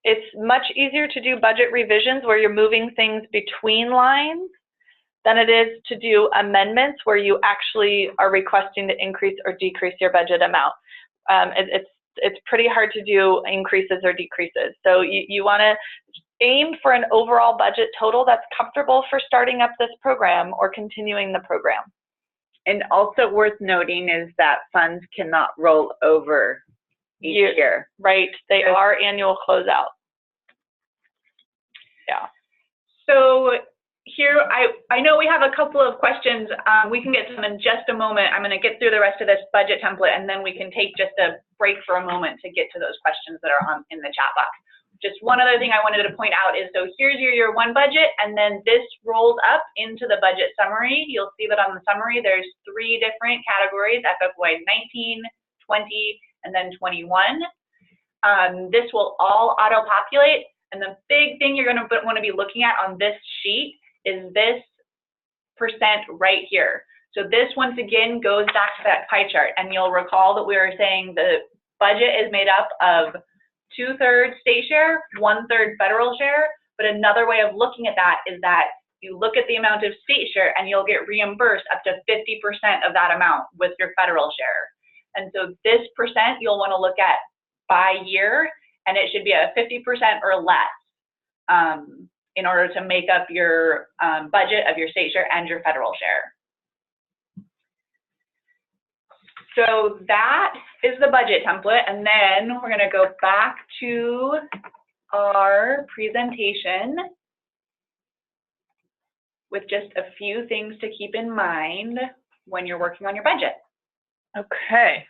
it's much easier to do budget revisions where you're moving things between lines than it is to do amendments where you actually are requesting to increase or decrease your budget amount. It's pretty hard to do increases or decreases. So you want to aim for an overall budget total that's comfortable for starting up this program or continuing the program. And also worth noting is that funds cannot roll over each year. Right, they are annual closeout. Yeah. So here, I know we have a couple of questions. We can get to them in just a moment. I'm going to get through the rest of this budget template, and then we can take just a break for a moment to get to those questions that are in the chat box. Just one other thing I wanted to point out is, so here's your year one budget, and then this rolls up into the budget summary. You'll see that on the summary, there's 3 different categories, FY 19, 20, and then 21. This will all auto-populate, and the big thing you're going to want to be looking at on this sheet is this percent right here. So this once again goes back to that pie chart, and you'll recall that we were saying the budget is made up of 2/3 state share, 1/3 federal share, but another way of looking at that is that you look at the amount of state share and you'll get reimbursed up to 50% of that amount with your federal share. And so this percent you'll want to look at by year, and it should be a 50% or less in order to make up your budget of your state share and your federal share. So that is the budget template, and then we're going to go back to our presentation with just a few things to keep in mind when you're working on your budget. Okay.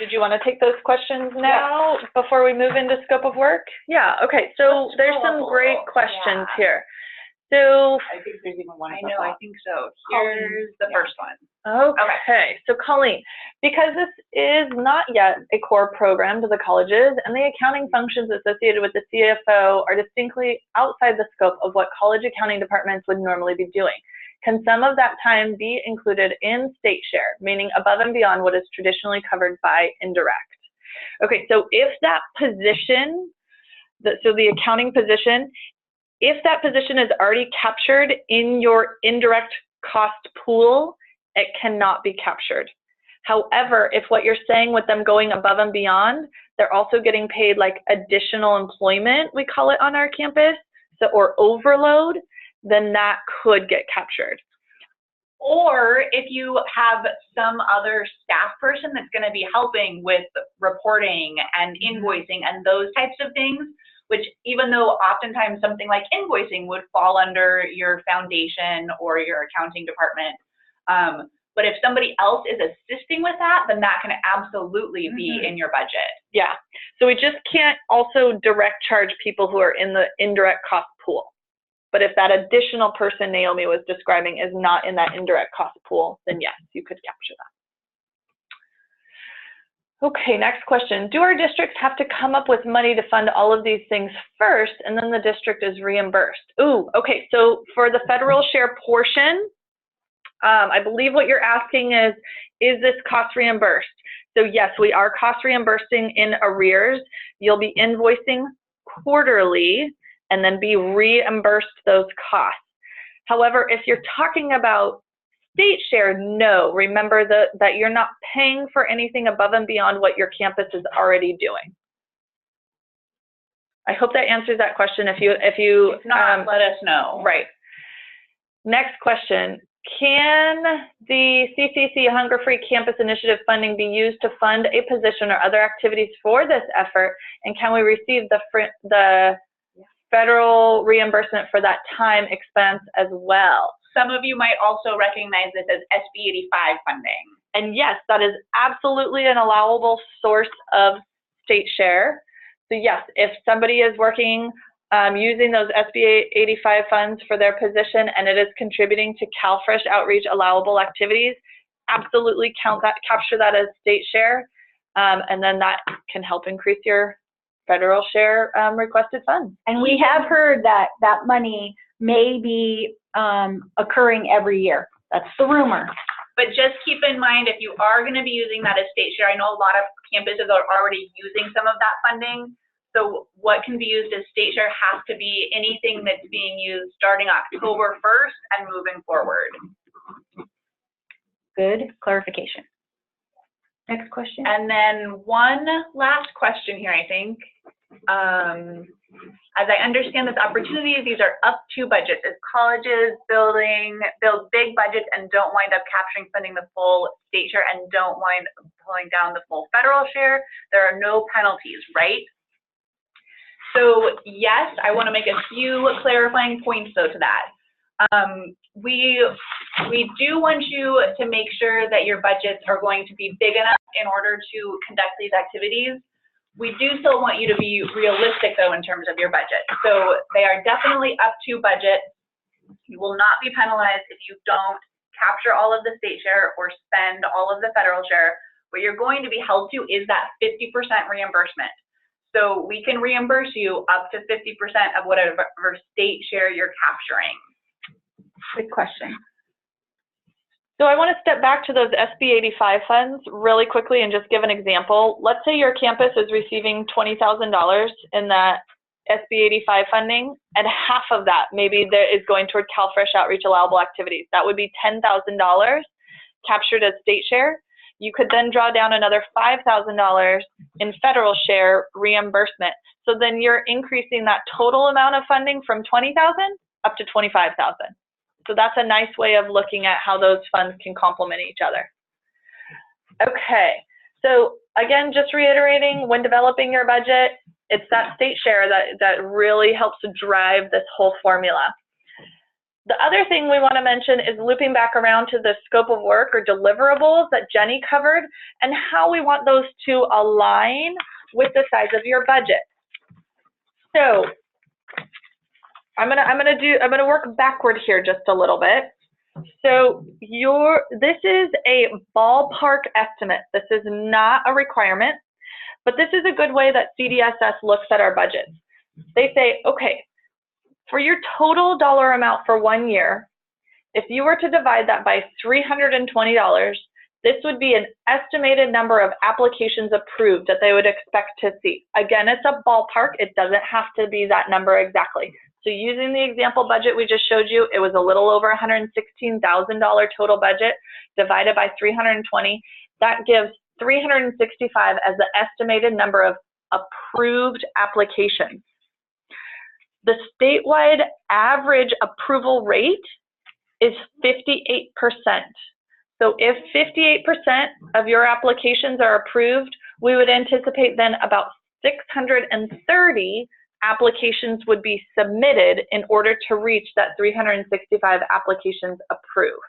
Did you want to take those questions now before we move into scope of work? Yeah, okay. So there's some great questions here. So I think there's even one. I know, I think so. Here's the first one. Okay, so Colleen, because this is not yet a core program to the colleges and the accounting functions associated with the CFO are distinctly outside the scope of what college accounting departments would normally be doing, can some of that time be included in state share, meaning above and beyond what is traditionally covered by indirect? Okay, so if that position, so the accounting position, if that position is already captured in your indirect cost pool, it cannot be captured. However, if what you're saying with them going above and beyond, they're also getting paid like additional employment, we call it on our campus, so, or overload, then that could get captured. Or if you have some other staff person that's going to be helping with reporting and invoicing and those types of things, which even though oftentimes something like invoicing would fall under your foundation or your accounting department, but if somebody else is assisting with that, then that can absolutely be in your budget. Yeah, so we just can't also direct charge people who are in the indirect cost pool. But if that additional person Naomi was describing is not in that indirect cost pool, then yes, you could capture that. Okay, next question. Do our districts have to come up with money to fund all of these things first, and then the district is reimbursed? Ooh, okay, so for the federal share portion, I believe what you're asking is this cost reimbursed? So yes, we are cost reimbursing in arrears. You'll be invoicing quarterly and then be reimbursed those costs. However, if you're talking about state share, no. Remember that you're not paying for anything above and beyond what your campus is already doing. I hope that answers that question. If not, let us know. Right. Next question. Can the CCC Hunger Free Campus Initiative funding be used to fund a position or other activities for this effort? And can we receive the federal reimbursement for that time expense as well? Some of you might also recognize this as SB 85 funding. And yes, that is absolutely an allowable source of state share. So yes, if somebody is working using those SB 85 funds for their position and it is contributing to CalFresh outreach allowable activities, absolutely capture that as state share, and then that can help increase your federal share requested funds. And we have heard that that money may be occurring every year. That's the rumor. But just keep in mind, if you are going to be using that as state share, I know a lot of campuses are already using some of that funding. So what can be used as state share has to be anything that's being used starting October 1st and moving forward. Good clarification. Next question. And then one last question here, I think. As I understand this opportunity, these are up to budgets. As colleges build big budgets and don't wind up capturing funding the full state share and don't wind up pulling down the full federal share, there are no penalties, right? So yes, I want to make a few clarifying points though to that. We do want you to make sure that your budgets are going to be big enough in order to conduct these activities. We do still want you to be realistic though in terms of your budget. So they are definitely up to budget. You will not be penalized if you don't capture all of the state share or spend all of the federal share. What you're going to be held to is that 50% reimbursement. So we can reimburse you up to 50% of whatever state share you're capturing. Good question. So I want to step back to those SB 85 funds really quickly and just give an example. Let's say your campus is receiving $20,000 in that SB 85 funding, and half of that maybe is going toward CalFresh outreach allowable activities. That would be $10,000 captured as state share. You could then draw down another $5,000 in federal share reimbursement. So then you're increasing that total amount of funding from $20,000 up to $25,000. So that's a nice way of looking at how those funds can complement each other. Okay, so again, just reiterating, when developing your budget, it's that state share that really helps to drive this whole formula. The other thing we want to mention is looping back around to the scope of work or deliverables that Jenny covered and how we want those to align with the size of your budget. So I'm gonna work backward here just a little bit. So this is a ballpark estimate. This is not a requirement, but this is a good way that CDSS looks at our budgets. They say, okay, for your total dollar amount for 1 year, if you were to divide that by $320, this would be an estimated number of applications approved that they would expect to see. Again, it's a ballpark. It doesn't have to be that number exactly. So using the example budget we just showed you, it was a little over $116,000 total budget divided by 320. That gives 365 as the estimated number of approved applications. The statewide average approval rate is 58%. So if 58% of your applications are approved, we would anticipate then about 630 applications would be submitted in order to reach that 365 applications approved.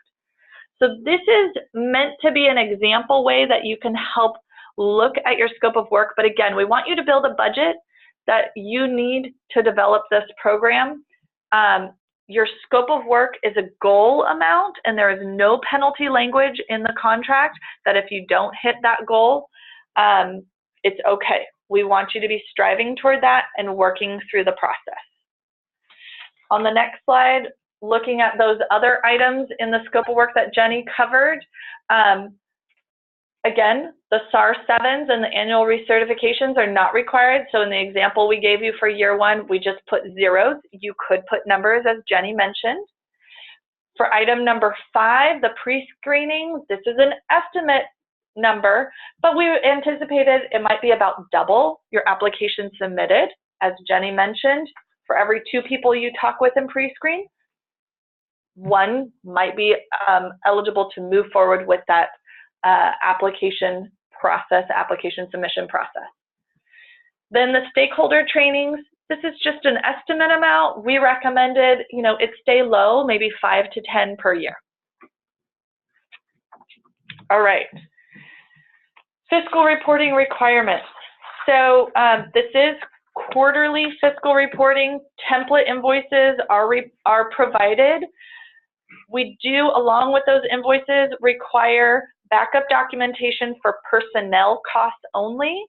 So this is meant to be an example way that you can help look at your scope of work. But again, we want you to build a budget that you need to develop this program. Your scope of work is a goal amount, and there is no penalty language in the contract that if you don't hit that goal, it's okay. We want you to be striving toward that and working through the process. On the next slide, looking at those other items in the scope of work that Jenny covered, again, the SAR 7s and the annual recertifications are not required. So in the example we gave you for year one, we just put zeros. You could put numbers, as Jenny mentioned. For item number 5, the pre-screening, this is an estimate number, but we anticipated it might be about double your application submitted. As Jenny mentioned, for every 2 people you talk with in pre-screen, 1 might be eligible to move forward with that application submission process. Then the stakeholder trainings, this is just an estimate amount. We recommended, it stay low, maybe 5 to 10 per year. All right. Fiscal reporting requirements. So this is quarterly fiscal reporting. Template invoices are provided. We do, along with those invoices, require backup documentation for personnel costs only,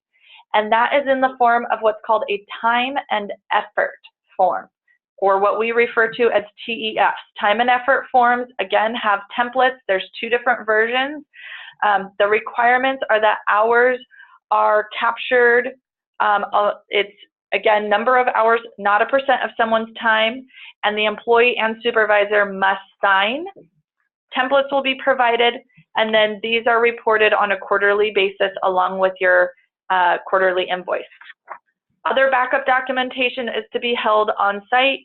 and that is in the form of what's called a time and effort form, or what we refer to as TEFs. Time and effort forms, again, have templates. There's 2 different versions. The requirements are that hours are captured. It's, again, number of hours, not a percent of someone's time, and the employee and supervisor must sign. Templates will be provided, and then these are reported on a quarterly basis along with your quarterly invoice. Other backup documentation is to be held on site,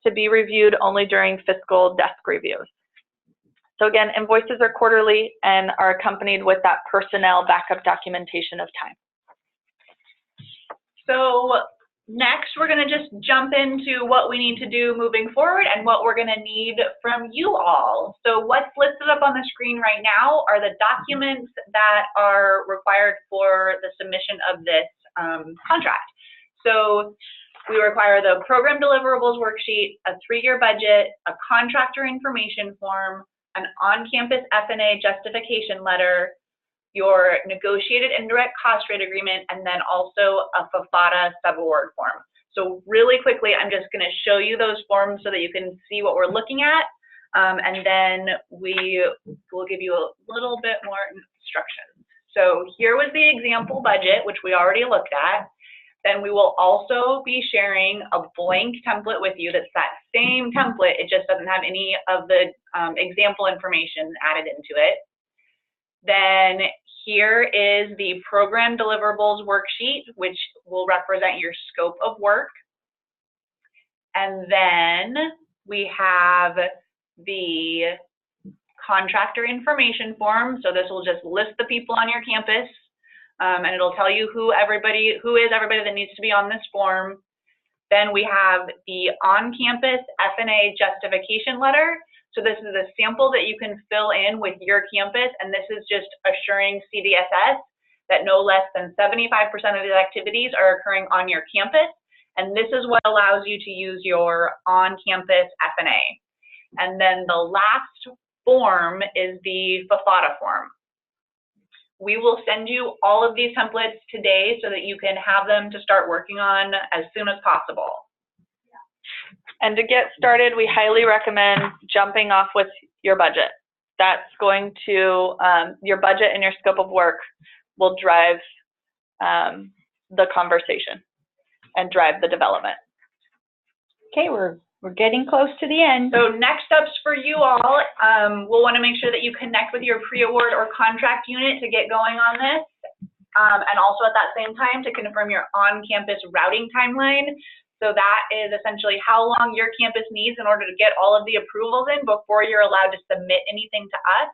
to be reviewed only during fiscal desk reviews. So again, invoices are quarterly and are accompanied with that personnel backup documentation of time. So next, we're going to just jump into what we need to do moving forward and what we're going to need from you all. So what's listed up on the screen right now are the documents that are required for the submission of this contract. So we require the program deliverables worksheet, a 3-year budget, a contractor information form, an on-campus F&A justification letter, your negotiated indirect cost rate agreement, and then also a FAFATA subaward form. So really quickly, I'm just going to show you those forms so that you can see what we're looking at, and then we will give you a little bit more instructions. So here was the example budget, which we already looked at. Then we will also be sharing a blank template with you that's that same template. It just doesn't have any of the example information added into it. Then here is the program deliverables worksheet, which will represent your scope of work. And then we have the contractor information form. So this will just list the people on your campus, and it'll tell you who is everybody that needs to be on this form. Then we have the on-campus F&A justification letter. So this is a sample that you can fill in with your campus, and this is just assuring CDSS that no less than 75% of the activities are occurring on your campus, and this is what allows you to use your on-campus F&A. And then the last form is the FAFATA form. We will send you all of these templates today so that you can have them to start working on as soon as possible. And to get started, we highly recommend jumping off with your budget. That's going to, your budget and your scope of work will drive the conversation and drive the development. Okay, we're getting close to the end. So next steps for you all, we'll want to make sure that you connect with your pre-award or contract unit to get going on this. And also at that same time to confirm your on-campus routing timeline. So that is essentially how long your campus needs in order to get all of the approvals in before you're allowed to submit anything to us.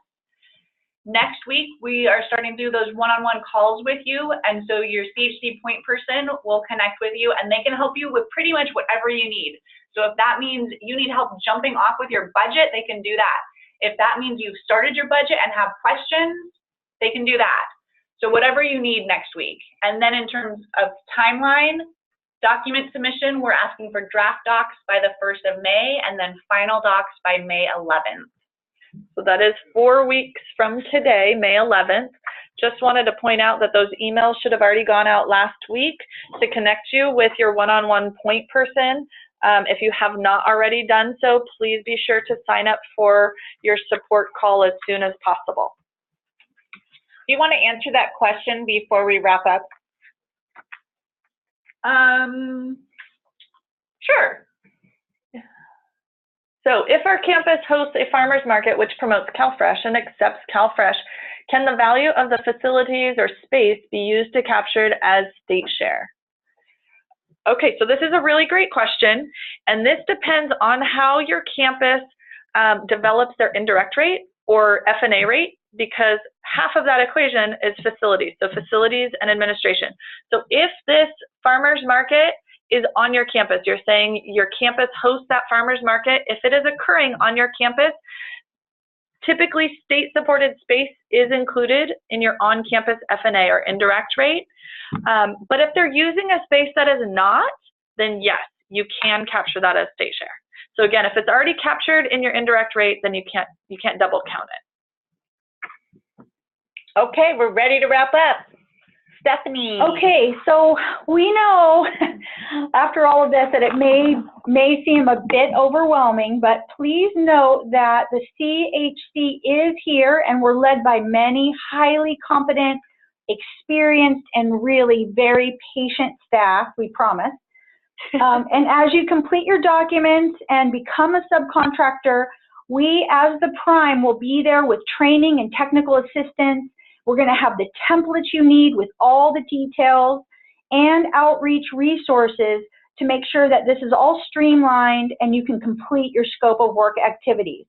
Next week, we are starting to do those one-on-one calls with you, and so your CHC point person will connect with you, and they can help you with pretty much whatever you need. So if that means you need help jumping off with your budget, they can do that. If that means you've started your budget and have questions, they can do that. So whatever you need next week. And then in terms of timeline, document submission, we're asking for draft docs by the 1st of May, and then final docs by May 11th. So that is 4 weeks from today, May 11th. Just wanted to point out that those emails should have already gone out last week to connect you with your one-on-one point person. If you have not already done so, please be sure to sign up for your support call as soon as possible. Do you want to answer that question before we wrap up? Sure. So if our campus hosts a farmer's market which promotes CalFresh and accepts CalFresh, can the value of the facilities or space be used to captured as state share? Okay, so this is a really great question, and this depends on how your campus develops their indirect rate or F&A rate, because half of that equation is facilities, so facilities and administration. So if this farmer's market is on your campus, you're saying your campus hosts that farmer's market, if it is occurring on your campus, typically state-supported space is included in your on-campus F&A or indirect rate. But if they're using a space that is not, then yes, you can capture that as state share. So again, if it's already captured in your indirect rate, then you can't double count it. Okay, we're ready to wrap up. Stephanie. Okay, so we know after all of this that it may seem a bit overwhelming, but please note that the CHC is here and we're led by many highly competent, experienced, and really very patient staff, we promise. And as you complete your documents and become a subcontractor, we as the prime will be there with training and technical assistance. We're going to have the templates you need with all the details and outreach resources to make sure that this is all streamlined and you can complete your scope of work activities.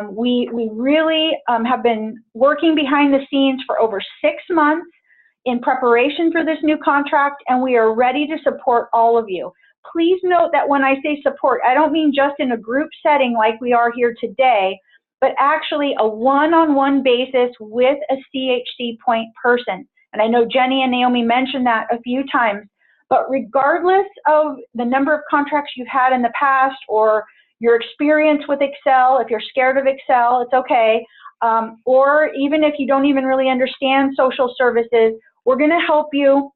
We really have been working behind the scenes for over 6 months in preparation for this new contract, and we are ready to support all of you. Please note that when I say support, I don't mean just in a group setting like we are here today, but actually a one-on-one basis with a CHC point person. And I know Jenny and Naomi mentioned that a few times, but regardless of the number of contracts you've had in the past or your experience with Excel, if you're scared of Excel, it's okay. Or even if you don't even really understand social services, we're gonna help you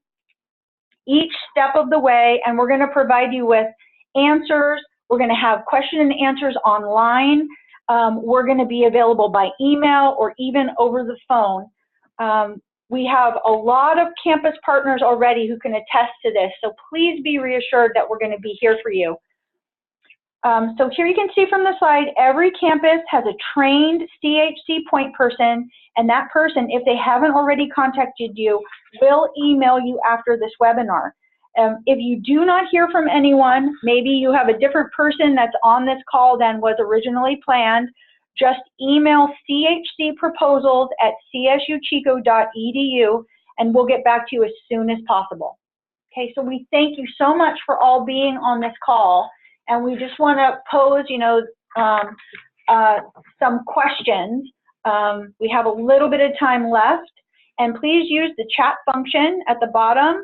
each step of the way, and we're gonna provide you with answers. We're gonna have question and answers online. We're going to be available by email or even over the phone. We have a lot of campus partners already who can attest to this, so please be reassured that we're going to be here for you. So here you can see from the slide, every campus has a trained CHC point person, and that person, if they haven't already contacted you, will email you after this webinar. If you do not hear from anyone, maybe you have a different person that's on this call than was originally planned, just email chcproposals@csuchico.edu and we'll get back to you as soon as possible. Okay, so we thank you so much for all being on this call, and we just want to pose, some questions. We have a little bit of time left, and please use the chat function at the bottom.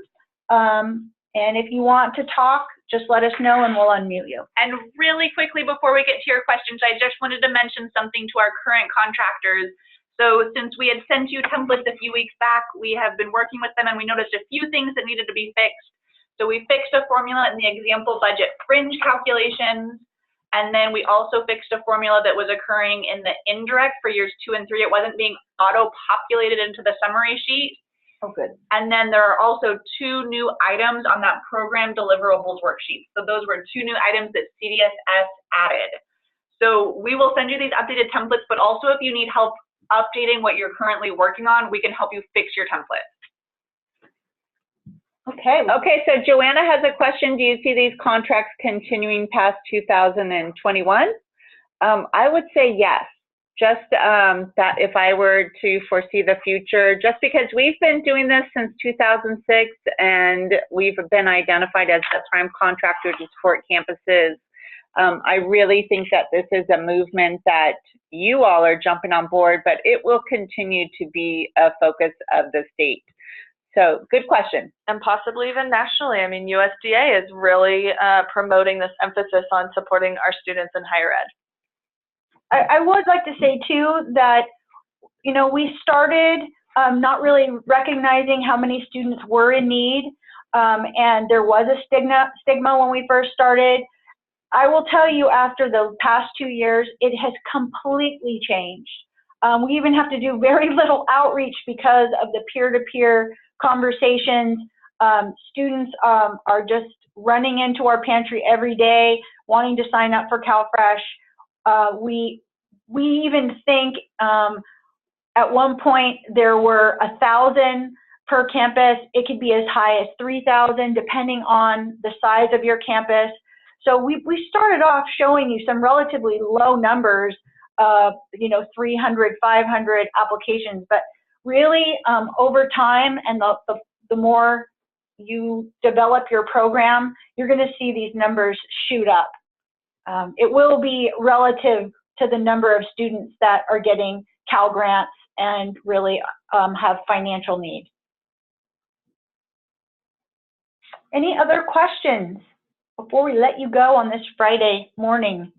And if you want to talk, just let us know and we'll unmute you. And really quickly before we get to your questions, I just wanted to mention something to our current contractors. So since we had sent you templates a few weeks back, we have been working with them and we noticed a few things that needed to be fixed. So we fixed a formula in the example budget fringe calculations, and then we also fixed a formula that was occurring in the indirect for years 2 and 3. It wasn't being auto-populated into the summary sheet. Oh, good. And then there are also 2 new items on that program deliverables worksheet. So those were 2 new items that CDSS added. So we will send you these updated templates, but also if you need help updating what you're currently working on, we can help you fix your template. Okay. Okay, so Joanna has a question. Do you see these contracts continuing past 2021? I would say yes. Just that if I were to foresee the future, just because we've been doing this since 2006 and we've been identified as the prime contractor to support campuses, I really think that this is a movement that you all are jumping on board, but it will continue to be a focus of the state. So good question. And possibly even nationally. I mean, USDA is really promoting this emphasis on supporting our students in higher ed. I would like to say too that, you know, we started not really recognizing how many students were in need, and there was a stigma when we first started. I will tell you, after the past 2 years, it has completely changed. We even have to do very little outreach because of the peer-to-peer conversations. Students are just running into our pantry every day, wanting to sign up for CalFresh. We even think at one point there were 1,000 per campus. It could be as high as 3,000 depending on the size of your campus. So we started off showing you some relatively low numbers of, you know, 300, 500 applications, but really over time and the more you develop your program, you're going to see these numbers shoot up. It will be relative to the number of students that are getting Cal grants and really have financial need. Any other questions before we let you go on this Friday morning?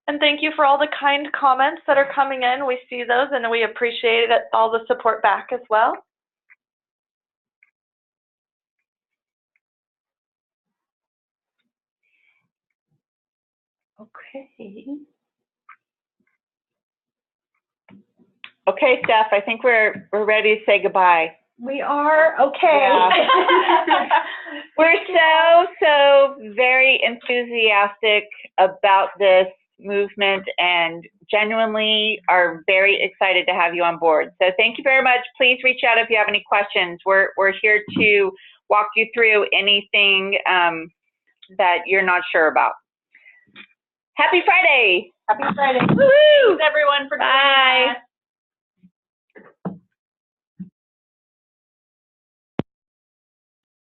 And thank you for all the kind comments that are coming in. We see those and we appreciate it, all the support back as well. Okay. Okay, Steph, I think we're ready to say goodbye. We are? Okay. Yeah. We're so very enthusiastic about this movement and genuinely are very excited to have you on board. So thank you very much. Please reach out if you have any questions. We're here to walk you through anything that you're not sure about. Happy Friday. Happy Friday. Woohoo! Thanks everyone for joining us. Bye.